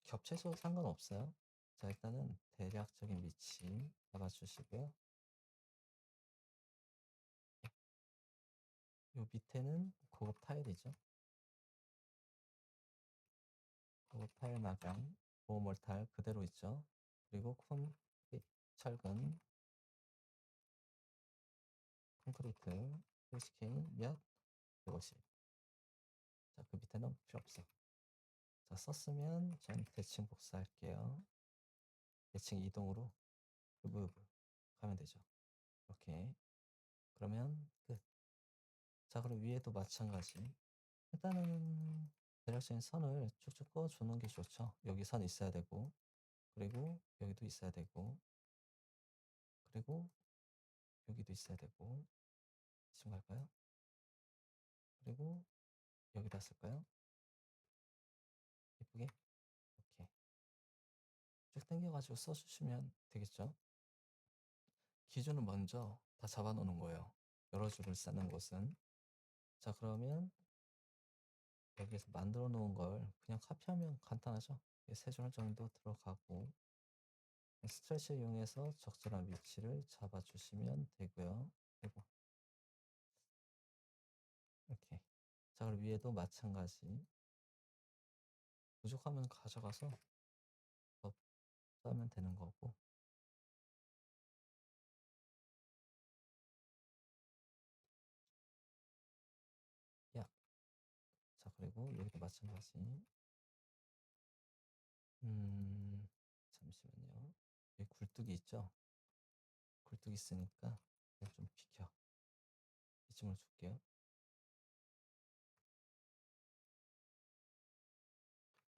겹쳐서 상관없어요. 자, 일단은 대략적인 위치 잡아주시고요. 요 밑에는 고급 타일이죠. 고급 타일 마감, 보호몰 타일 그대로 있죠. 그리고 철근, 콘크리트, 헬스케인 몇 150. 자, 그 밑에는 필요 없어. 자, 썼으면 전 대칭 복사할게요. 대칭 이동으로 무브 가면 되죠. 이렇게. 그러면 끝. 자, 그럼 위에도 마찬가지. 일단은 대략적인 선을 쭉쭉 꺼주는 게 좋죠. 여기 선 있어야 되고, 그리고 여기도 있어야 되고, 그리고 여기도 있어야 되고, 지금 갈까요? 그리고 여기다 쓸까요? 예쁘게 이렇게 쭉 당겨가지고 써주시면 되겠죠. 기준은 먼저 다 잡아놓는 거예요. 여러 줄을 쌓는 곳은. 자, 그러면 여기에서 만들어 놓은 걸 그냥 카피하면 간단하죠. 세 줄 정도 들어가고 스트레치 이용해서 적절한 위치를 잡아주시면 되고요. 그리고 이렇게. 자, 그리고 위에도 마찬가지. 부족하면 가져가서 더 싸면 되는 거고. 야. 자, 그리고 여기도 마찬가지. 잠시만요. 여기 굴뚝이 있죠? 굴뚝이 있으니까 좀 비켜. 이쯤을 줄게요.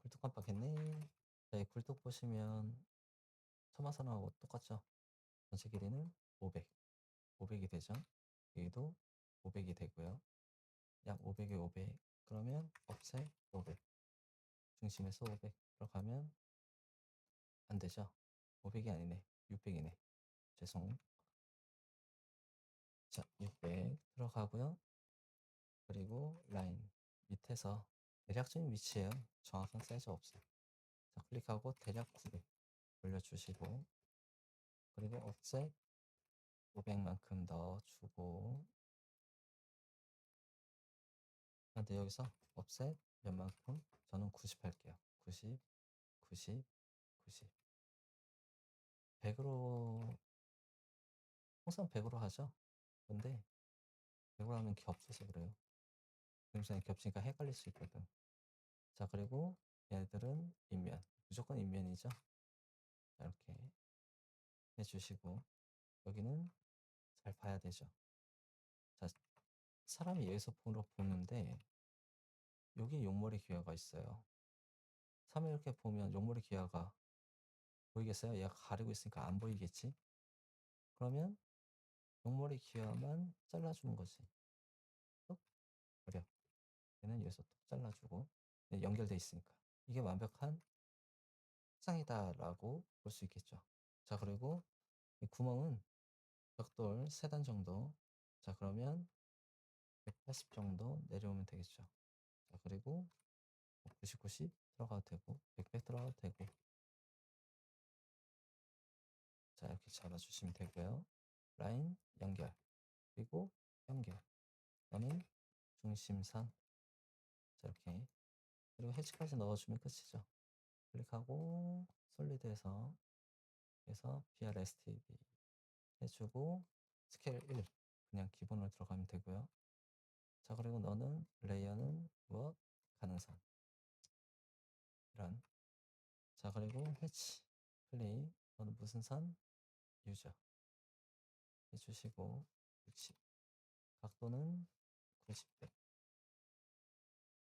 굴뚝 깜빡했네. 자, 이 굴뚝 보시면 처마선하고 똑같죠? 전체 길이는 500. 500이 되죠? 여기도 500이 되고요. 약 500에 500. 그러면 offset 500. 중심에서 500 들어가면 안 되죠? 500이 아니네. 600이네. 죄송. 자, 600 들어가고요. 그리고 라인 밑에서 대략적인 위치예요. 정확한 사이즈 없어요. 자, 클릭하고 대략 900 올려주시고, 그리고 offset 500만큼 넣어주고, 근데 여기서 offset 몇만큼? 저는 90 할게요. 90, 90, 90. 100으로, 항상 100으로 하죠. 근데 100으로 하면 겹쳐서 그래요. 그림상에 겹치니까 헷갈릴 수 있거든. 자, 그리고 얘들은 인면. 무조건 인면이죠. 이렇게 해주시고, 여기는 잘 봐야 되죠. 자, 사람이 여기서 보는데, 여기 용머리 기화가 있어요. 3을 이렇게 보면 용머리 기화가 보이겠어요? 얘가 가리고 있으니까 안 보이겠지? 그러면 용머리 기화만 잘라주는 거지. 뚝 그려. 얘는 여기서 뚝 잘라주고 연결돼 있으니까 이게 완벽한 색상이다라고 볼 수 있겠죠. 자, 그리고 이 구멍은 벽돌 3단 정도. 자, 그러면 180 정도 내려오면 되겠죠. 자, 그리고 90, 90 들어가도 되고 100 들어가도 되고. 자, 이렇게 잡아주시면 되고요. 라인 연결, 그리고 연결. 너는 중심선. 자, 이렇게. 그리고 해치까지 넣어주면 끝이죠. 클릭하고 솔리드에서 그래서 BRSTV 해주고 스케일 1 그냥 기본으로 들어가면 되고요. 자, 그리고 너는 레이어는 무엇? 가능선. 이런. 자, 그리고 해치 플레이 너는 무슨 선? 유저 해주시고 60 각도는 90도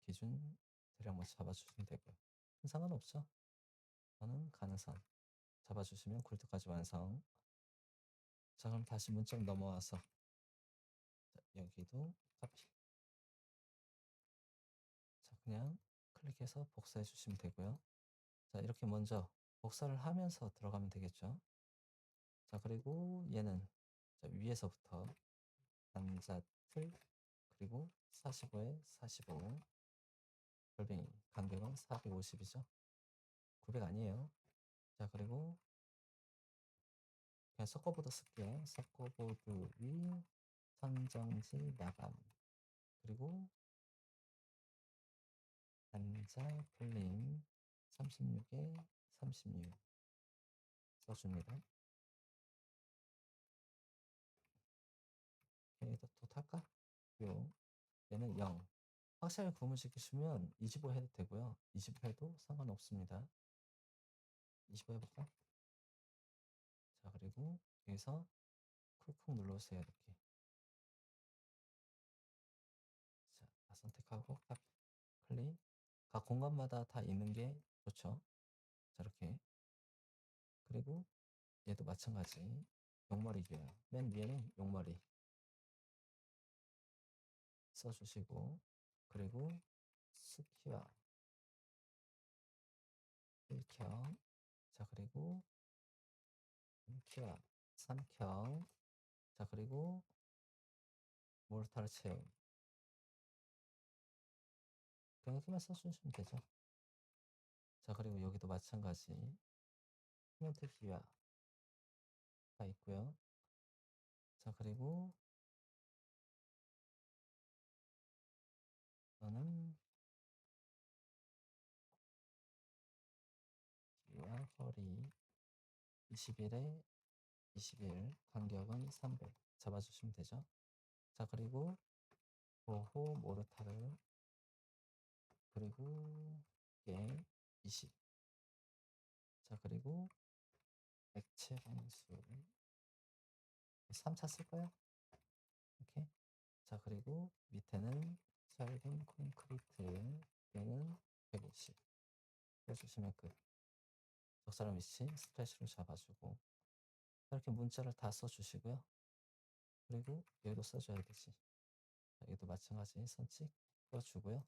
기준 대략 뭐 잡아주시면 되고요. 큰 상관없죠. 저는 가능선 잡아주시면 굴드까지 완성. 자, 그럼 다시 문점 넘어와서 자, 여기도 카피. 자, 그냥 클릭해서 복사해 주시면 되고요. 자, 이렇게 먼저 복사를 하면서 들어가면 되겠죠. 자, 그리고 얘는 자, 위에서부터 남자틀 그리고 45에 45 골뱅이 간격은 450이죠. 900 아니에요. 자, 그리고 그냥 서커보드 쓸게요. 서커보드 위 선정지 마감 그리고 단자 풀림 36에 36 써줍니다. 얘도 또 탈까? 요 얘는 0 확실하게 구분시키시면 25 해도 되고요. 20 해도 상관없습니다. 25 해볼까? 자, 그리고 여기서 쿨쿵 눌러주세요. 이렇게. 자, 다 선택하고 카피, 클릭. 각 공간마다 다 있는 게 좋죠. 자, 이렇게. 그리고 얘도 마찬가지. 용머리고요. 맨 위에는 용머리 써주시고, 그리고 스키와 1켜. 자, 그리고 2켜, 3켜. 자, 그리고 모르타르 채움. 그냥 이렇게만 써주시면 되죠. 자, 그리고 여기도 마찬가지. 코멘트 기화 다 있고요. 자, 그리고 저는 기와 허리 21에 21 간격은 300 잡아주시면 되죠. 자, 그리고 보호 모르타르 그리고 얘 20. 자, 그리고 액체 방수 3차 쓸 거야. 이렇게. 자, 그리고 밑에는 짧은 콘크리트 얘는 150 해주시면 끝. 적절한 위치 스트레치를 잡아주고 이렇게 문자를 다 써주시고요. 그리고 여기도 써줘야 되지. 자, 여기도 마찬가지 선칙 풀어주고요.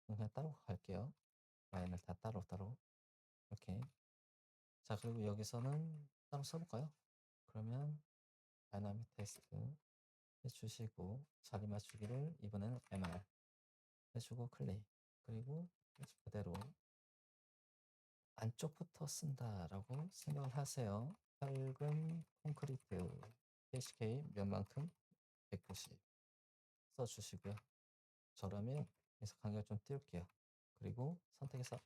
그냥 따로 갈게요. 라인을 다 따로따로 이렇게. 자, 그리고 여기서는 따로 써볼까요? 그러면 다이나믹 테스트 해주시고 자리 맞추기를 이번에는 MR 해주고 클릭. 그리고 그대로 안쪽부터 쓴다라고 생각을 하세요. 밝은 콘크리트 KCK 몇 만큼 190 써주시고요. 저라면 여기서 간격을 좀 띄울게요. 그리고 선택해서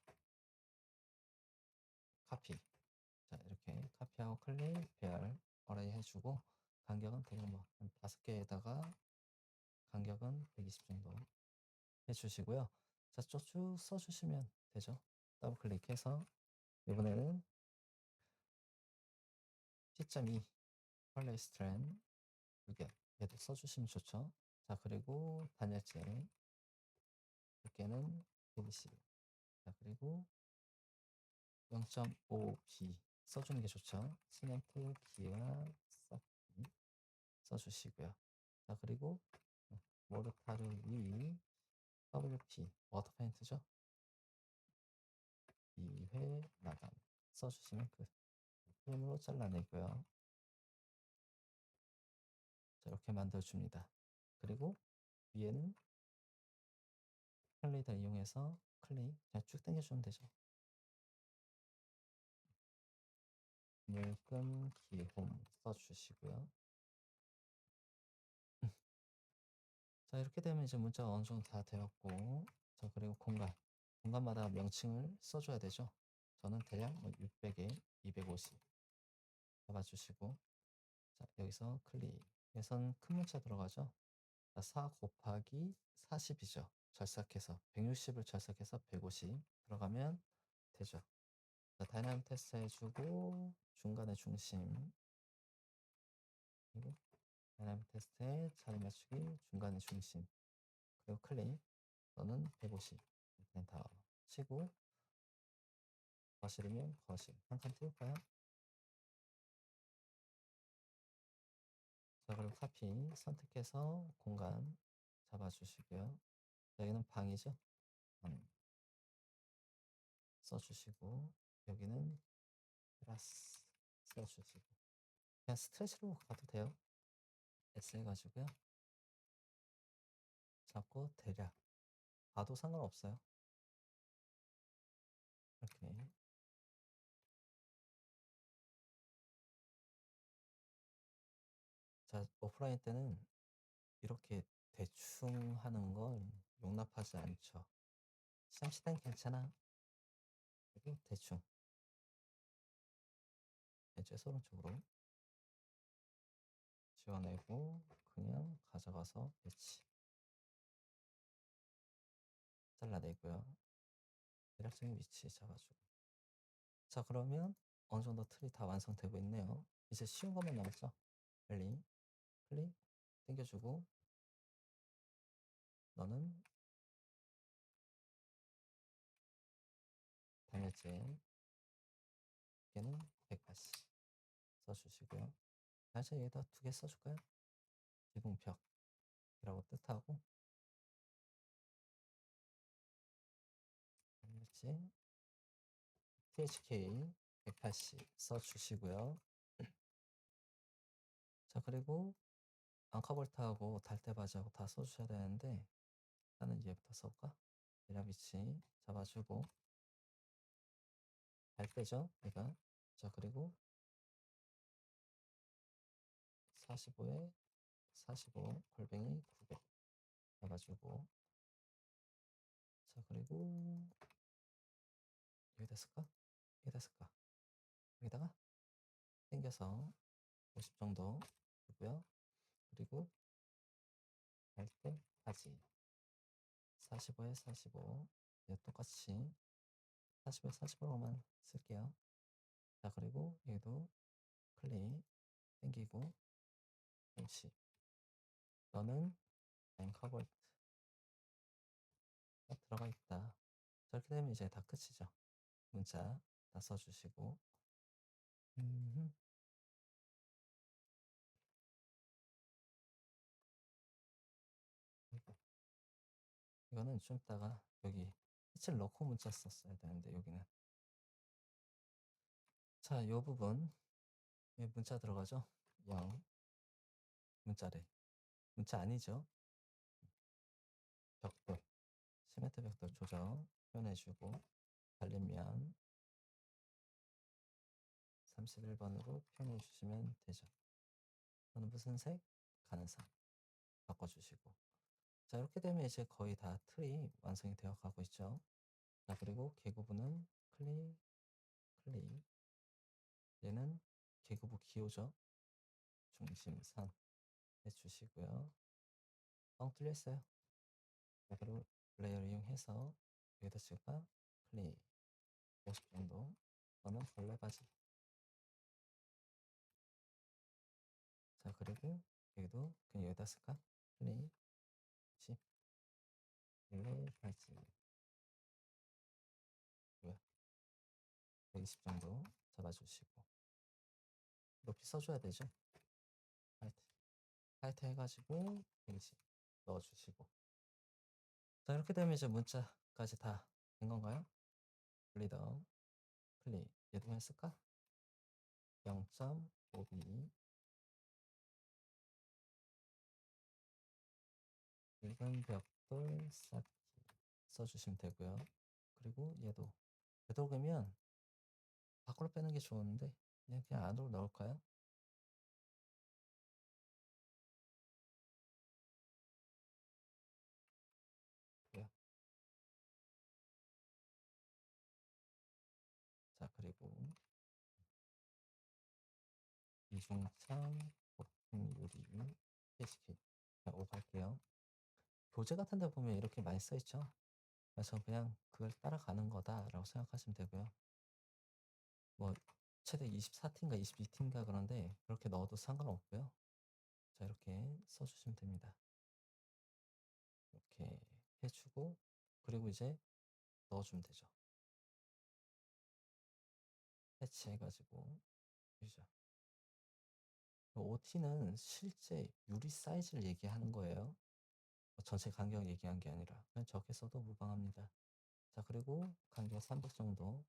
카피. 자, 이렇게 카피하고 클릭, 배열, 어레이 해주고 간격은 대략 뭐한 5개에다가 간격은 120 정도 해주시고요. 자, 쭉 써주시면 되죠. 더블 클릭해서 이번에는 T.2 펄레이 스트랜 의견 얘도 써주시면 좋죠. 자, 그리고 단열재 두께는 120. 자, 그리고 0.5B 써주는 게 좋죠. 시멘트 기와 섞기 써주시고요. 자, 그리고 모르타르 위 WP 워터 페인트죠. 2회 마감 써주시면 끝. 프레임으로 잘라내고요. 자, 이렇게 만들어줍니다. 그리고 위에는 컬리더 이용해서 클릭 그냥 쭉 당겨주면 되죠. 물금 기홈 써주시고요. 자, 이렇게 되면 이제 문자가 어느 정도 다 되었고, 자, 그리고 공간마다 명칭을 써줘야 되죠. 저는 대략 뭐 600에 250 잡아주시고, 자, 여기서 클릭. 여기선 큰 문자 들어가죠. 자, 4 곱하기 40이죠. 절삭해서 160을 절삭해서 150 들어가면 되죠. 자, 다이나믹 테스트 해주고 중간에 중심, 그리고 다이나믹 테스트에 자리 맞추기 중간에 중심, 그리고 클릭. 너는 150 이렇게 다 치고, 거실이면 거실 한 칸 띄울까요? 자, 그리고 카피 선택해서 공간 잡아주시고요. 여기는 방이죠. 방 써주시고, 여기는 테라스 써주시고, 그냥 스트레치로 가도 돼요. S 해가지고요. 잡고 대략 봐도 상관없어요. 이렇게. 자, 오프라인 때는 이렇게 대충 하는 걸 용납하지 않죠. 시험 시대는 괜찮아. 그리고 대충 왼쪽에서 오른쪽으로 지워내고 그냥 가져가서 배치 잘라내고요. 대략적인 위치 잡아주고. 자, 그러면 어느 정도 틀이 다 완성되고 있네요. 이제 쉬운 것만 남았죠. 클릭, 클릭, 당겨주고, 너는 단열재, 얘는 180 써주시고요. 단열재 여기다 2개 써줄까요? 지붕벽이라고 뜻하고, 단열재, THK 180 써주시고요. 자, 그리고 앙카볼트하고 달대바지하고 다 써주셔야 되는데, 나는 얘부터 써볼까? 대략 위치 잡아주고, 잘 빼죠, 얘가. 자, 그리고 45에 45 골뱅이 900 잡아주고, 자, 그리고 여기다 쓸까? 여기다 쓸까? 여기다가 당겨서 50 정도 주고요. 그리고 갈 때까지 45에 45, 예, 똑같이 45에 45로만 쓸게요. 자, 그리고 얘도 클릭 당기고 50, 너는 앵커볼트가 들어가 있다. 저렇게 되면 이제 다 끝이죠. 문자 다 써주시고, 음, 이거는 좀 이따가 여기 빛을 넣고 문자 썼어야 되는데 여기는. 자, 요 부분 문자 들어가죠. 0 문자래. 문자 아니죠. 벽돌 시멘트 벽돌 조정 표현해주고, 달림면 31번으로 표현해 주시면 되죠. 저는 무슨 색? 가는색 바꿔주시고. 자, 이렇게 되면 이제 거의 다 틀이 완성이 되어 가고 있죠. 자, 그리고 개구부는 클릭, 클릭. 얘는 개구부 기호죠. 중심선 해주시고요. 뻥 뚫렸어요. 자, 그리고 레이어 이용해서 여기다 찍을까? 클릭 50 정도. 저는 벌레 바지. 자, 그리고 여기도 그냥 여기다 쓸까? 클릭 10 벌레 바지. 뭐야? 120 정도 잡아주시고, 높이 써줘야 되죠. 하이트 하이트 해가지고 120 넣어주시고. 자, 이렇게 되면 이제 문자까지 다 된 건가요? 리더 클릭 얘도 그냥 쓸까? 0.5b 붉은 벽돌 쌓기 써주시면 되고요. 그리고 얘도 되도록이면 밖으로 빼는 게 좋은데 그냥 안으로 넣을까요? 해주고, 이중창 버튼 유리 PHK 라고 갈게요. 교재 같은 데 보면 이렇게 많이 써 있죠. 그래서 그냥 그걸 따라가는 거다라고 생각하시면 되고요. 뭐 최대 24T인가 22T인가 그런데 그렇게 넣어도 상관없고요. 자, 이렇게 써주시면 됩니다. 이렇게 해주고, 그리고 이제 넣어주면 되죠. 해치해가지고 그죠. OT는 실제 유리 사이즈를 얘기하는 거예요. 전체 간격 얘기한 게 아니라 그냥 적게 써도 무방합니다. 자, 그리고 간격 300 정도,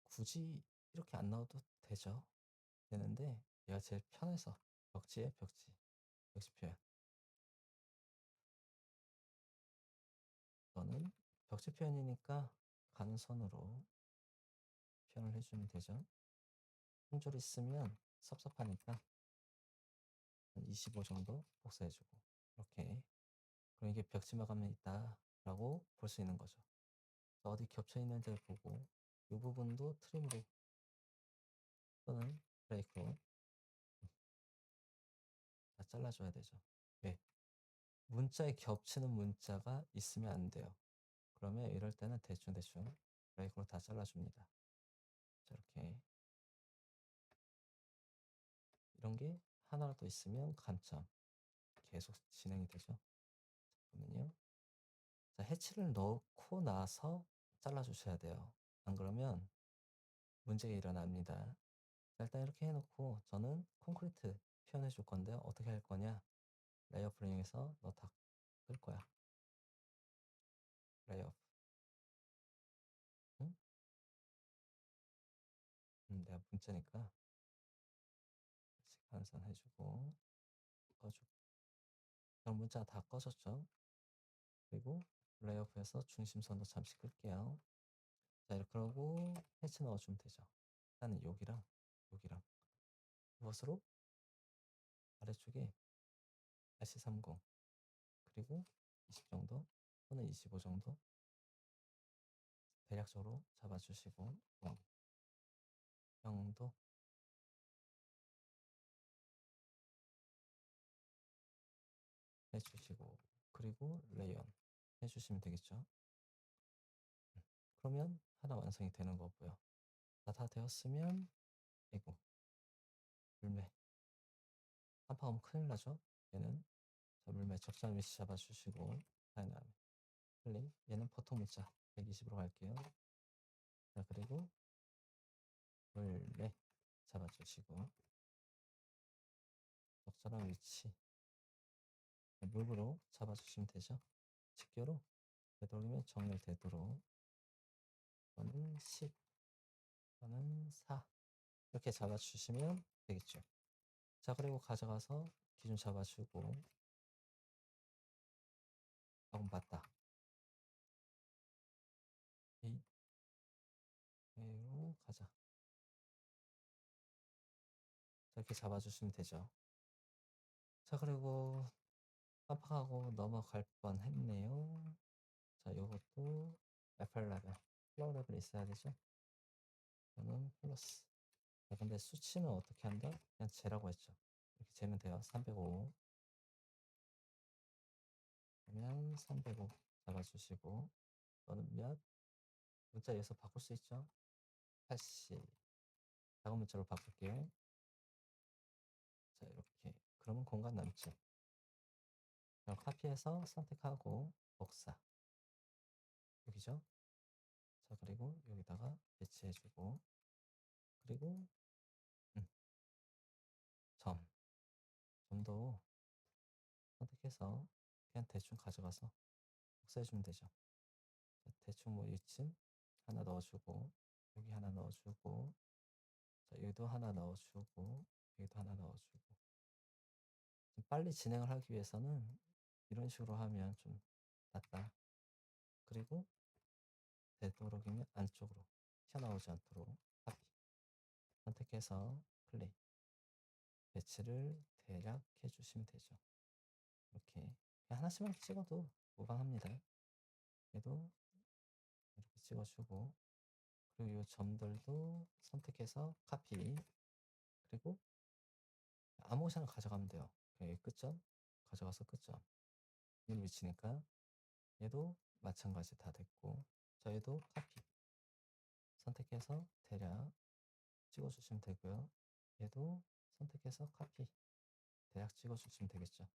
굳이 이렇게 안 넣어도 되는데 얘가 제일 편해서 벽지에 벽지 표현. 이거는 벽지 표현이니까 가능선으로 표현을 해주면 되죠. 한 줄 있으면 섭섭하니까 한 25 정도 복사해주고, 이렇게. 그럼 이게 벽지 마감이 있다라고 볼 수 있는 거죠. 어디 겹쳐 있는지 보고 이 부분도 트림으로 또는 브레이크로 다 잘라줘야 되죠. 왜? 문자에 겹치는 문자가 있으면 안 돼요. 그러면 이럴 때는 대충 브레이크로 다 잘라줍니다. 자, 이렇게. 이런 게 하나라도 있으면 감점 계속 진행이 되죠. 잠깐만요. 자, 해치를 넣고 나서 잘라주셔야 돼요. 안 그러면 문제가 일어납니다. 자, 일단 이렇게 해놓고 저는 콘크리트 표현해 줄 건데 어떻게 할 거냐? 레이어 프레임에서 너 다 끌 거야. 레이어. 응? 내가 문자니까 환산 해주고 꺼주고. 그럼 문자 다 꺼졌죠? 그리고 레이어프에서 중심선도 잠시 끌게요. 자, 이렇게 하고 해치 넣어주면 되죠. 일단은 여기랑 무엇으로 아래쪽에 RC30 그리고 20 정도 또는 25 정도 대략적으로 잡아주시고, 형도 해주시고, 그리고 레이언 해주시면 되겠죠. 그러면 하나 완성이 되는 거고요. 다 되었으면, 이거 물매 한파하면 큰일 나죠. 얘는 자, 물매 적절한 위치 잡아주시고, 다이나믹 클릭. 얘는 보통 문자 120으로 갈게요. 자, 그리고 물매 잡아주시고 적절한 위치 물으로 잡아주시면 되죠. 집게로 되도록이면 정렬되도록. 이거는 10, 이거는 4 이렇게 잡아주시면 되겠죠. 자, 그리고 가져가서 기준 잡아주고 조금 봤다. 그리고 가자. 자, 이렇게 잡아주시면 되죠. 자, 그리고 깜빡하고 넘어갈 뻔 했네요. 자, 요것도 FR 레벨, 플로우 레벨 있어야 되죠. 저는 플러스. 자, 근데 수치는 어떻게 한다? 그냥 재라고 했죠. 이렇게 재면 돼요. 305. 그러면 305 잡아주시고, 또는 몇? 문자 여기서 바꿀 수 있죠. 80. 작은 문자로 바꿀게요. 자, 이렇게. 그러면 공간 남죠. 그럼 카피해서 선택하고 복사. 여기죠. 자, 그리고 여기다가 배치해주고, 그리고 음, 점. 점도 선택해서 그냥 대충 가져가서 복사해주면 되죠. 자, 대충 뭐 이쯤 하나 넣어주고, 여기 하나 넣어주고, 자, 여기도 하나 넣어주고, 여기도 하나 넣어주고. 좀 빨리 진행을 하기 위해서는 이런 식으로 하면 좀 낫다. 그리고 되도록이면 안쪽으로 튀어나오지 않도록 카피 선택해서 클릭 배치를 대략 해주시면 되죠. 이렇게 그냥 하나씩만 찍어도 무방합니다. 얘도 이렇게 찍어주고, 그리고 이 점들도 선택해서 카피. 그리고 아무 곳이나 가져가면 돼요. 여기 끝점 가져가서 끝점. 이 위치니까 얘도 마찬가지 다 됐고, 자 얘도 카피 선택해서 대략 찍어주시면 되고요. 얘도 선택해서 카피 대략 찍어주시면 되겠죠.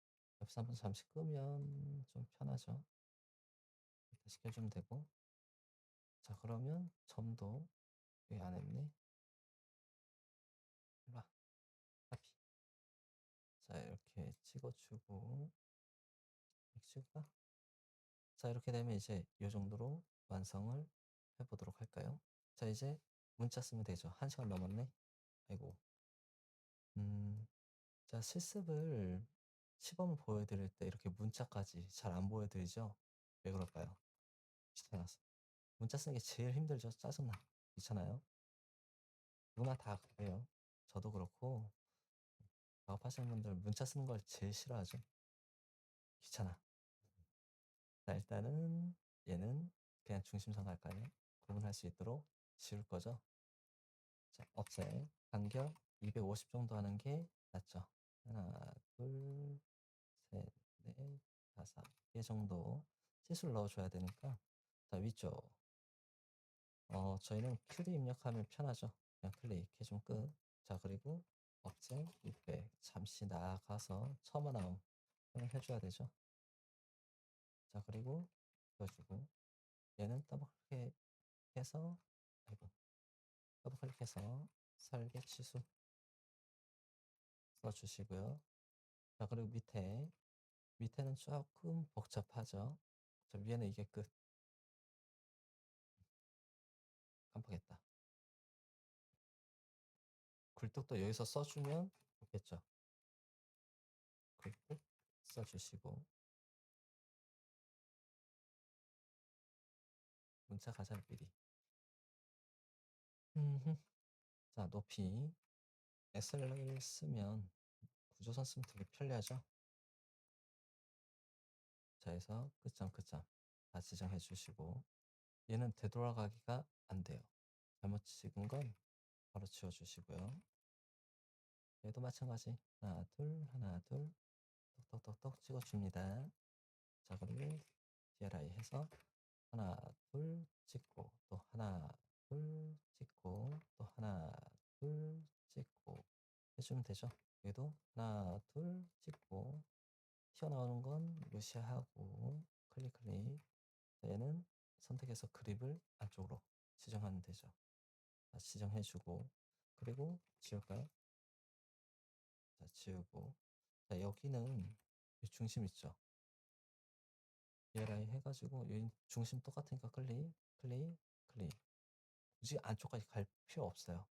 옆에서 한번 잠시 끄면 좀 편하죠. 다시 껴주면 되고, 자 그러면 점도 왜 안 했네? 일로 와, 카피. 자 이렇게 찍어주고, 이렇게 찍을까? 자 이렇게 되면 이제 이 정도로 완성을 해보도록 할까요? 자 이제 문자 쓰면 되죠. 1시간 넘었네. 아이고. 음, 자 실습을 시범을 보여드릴 때 이렇게 문자까지 잘 안 보여드리죠? 왜 그럴까요? 귀찮아서. 문자 쓰는 게 제일 힘들죠. 짜증나. 귀찮아요. 누구나 다 그래요. 저도 그렇고 작업하시는 분들 문자 쓰는 걸 제일 싫어하죠. 귀찮아. 자 일단은 얘는 그냥 중심선 갈까요? 구분할 수 있도록 지울 거죠. 자 없애. 간격 250 정도 하는 게 낫죠. 하나, 둘, 셋, 넷, 다섯 개 정도 치수를 넣어줘야 되니까. 자 위쪽. 저희는 큐리 입력하면 편하죠. 그냥 클릭해주면 끝. 자 그리고 억제 600 잠시 나가서 처음 나옴 해줘야 되죠. 자 그리고 그어주고, 얘는 더블 클릭해서, 아이고, 더블 클릭해서 설계 취소 써주시고요. 자 그리고 밑에는 조금 복잡하죠. 자 위에는 이게 끝. 깜빡했다. 굴뚝도 여기서 써주면 좋겠죠. 굴뚝 써주시고, 문자 가장 미리. 자 높이 SL을 쓰면 구조선 쓰면 되게 편리하죠. 자 해서 끝점 다 지정해 주시고, 얘는 되돌아가기가 안 돼요. 잘못 찍은 건 바로 지워 주시고요. 얘도 마찬가지. 하나 둘 하나 둘 똑똑똑똑 찍어 줍니다. 자 그리고 DRI 해서 하나 둘 찍고, 또 하나 둘 찍고, 또 하나 둘 찍고 해주면 되죠. 얘도 하나 둘 찍고, 튀어나오는 건 무시하고 클릭. 얘는 선택해서 그립을 안쪽으로 지정하면 되죠. 자, 지정해주고, 그리고 지울까요? 자 지우고, 자 여기는 이 중심 있죠. DLI 해가지고 여기 중심 똑같으니까 클릭. 굳이 안쪽까지 갈 필요 없어요.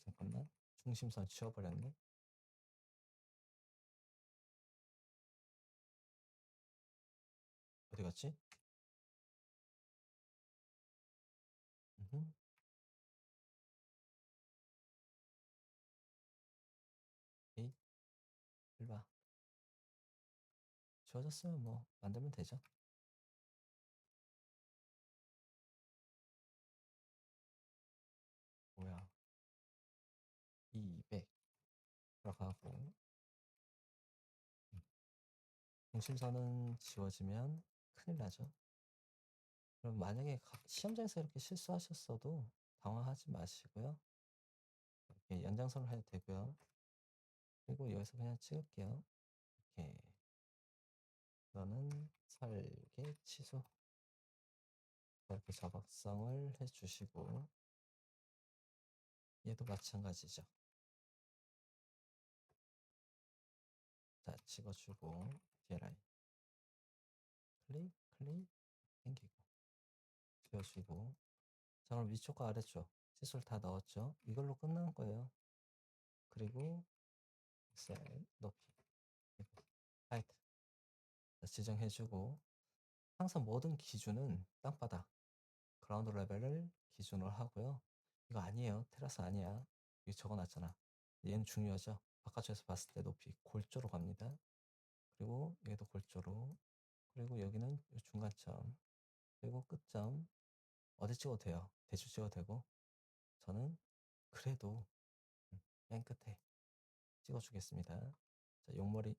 잠깐만, 중심선 지워버렸네. 어디 갔지? 음흠. 에이, 일로 와. 지워졌으면 뭐 만들면 되죠. 뭐야, 200 들어가고, 중심선은 지워지면 큰일 나죠. 그럼 만약에 시험장에서 이렇게 실수하셨어도 당황하지 마시고요. 이렇게 연장선을 해도 되고요. 그리고 여기서 그냥 찍을게요. 이렇게. 이거는 설계 취소. 이렇게 작업성을 해주시고, 얘도 마찬가지죠. 자, 찍어주고, DLI. 클릭, 당기고, 지워주고. 자, 그럼 위쪽과 아래쪽, 시술 다 넣었죠? 이걸로 끝난 거예요. 그리고, 셀, 높이, 그리고 하이트. 자, 지정해주고, 항상 모든 기준은 땅바닥, 그라운드 레벨을 기준으로 하고요. 이거 아니에요. 테라스 아니야. 여기 적어놨잖아. 얘는 중요하죠. 바깥쪽에서 봤을 때 높이 골조로 갑니다. 그리고 여기도 골조로. 그리고 여기는 중간점. 그리고 끝점. 어디 찍어도 돼요. 대충 찍어도 되고 저는 그래도 맨 끝에 찍어 주겠습니다. 자 용머리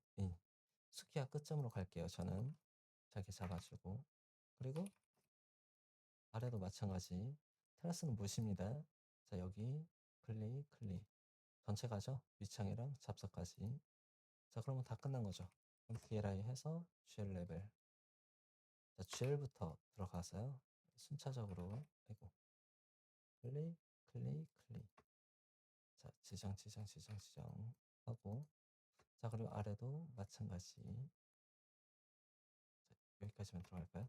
수키와 끝점으로 갈게요 저는. 자 이렇게 잡아 주고 그리고 아래도 마찬가지. 테라스는 무시입니다. 자 여기 클릭, 클릭. 전체 가죠? 밑창이랑 잡석까지. 자 그러면 다 끝난 거죠. 그럼 DLI 해서 GL 레벨. 자 GL부터 들어가서요. 순차적으로 아이고 클릭, 클릭, 클릭. 자 지정, 지정, 지정, 지정 하고 자 그리고 아래도 마찬가지. 자 여기까지만 들어갈까요?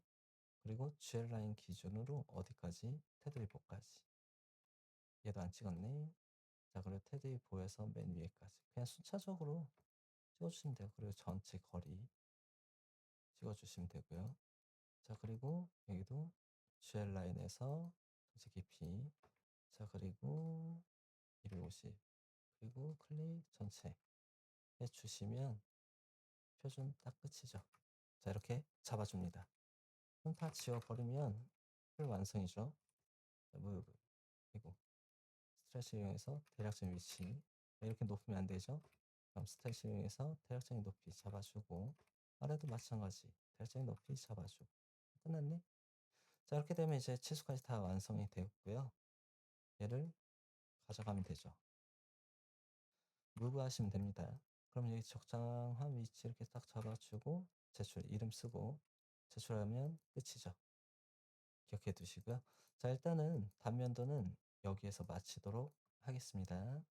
그리고 GL 라인 기준으로 어디까지? 테드 위보까지. 얘도 안 찍었네. 자 그리고 테드 위보에서 맨 위에까지. 그냥 순차적으로 찍어주시면 돼요. 그리고 전체 거리 찍어주시면 되고요. 자 그리고 여기도 GL 라인에서 전체 깊이 자 그리고 250 그리고 클릭 전체 해주시면 표준 딱 끝이죠. 자 이렇게 잡아줍니다. 그럼 다 지워버리면 풀 완성이죠. 자, 무브 그리고 스트레스 이용해서 대략적인 위치 이렇게 높으면 안 되죠. 그럼 스트레스 이용해서 대략적인 높이 잡아주고 아래도 마찬가지 대략적인 높이 잡아주고 끝났네. 자 이렇게 되면 이제 치수까지 다 완성이 되었고요. 얘를 가져가면 되죠. 무브 하시면 됩니다. 그럼 여기 적당한 위치 이렇게 딱 잡아주고 제출 이름 쓰고 제출하면 끝이죠. 기억해 두시고요. 자 일단은 단면도는 여기에서 마치도록 하겠습니다.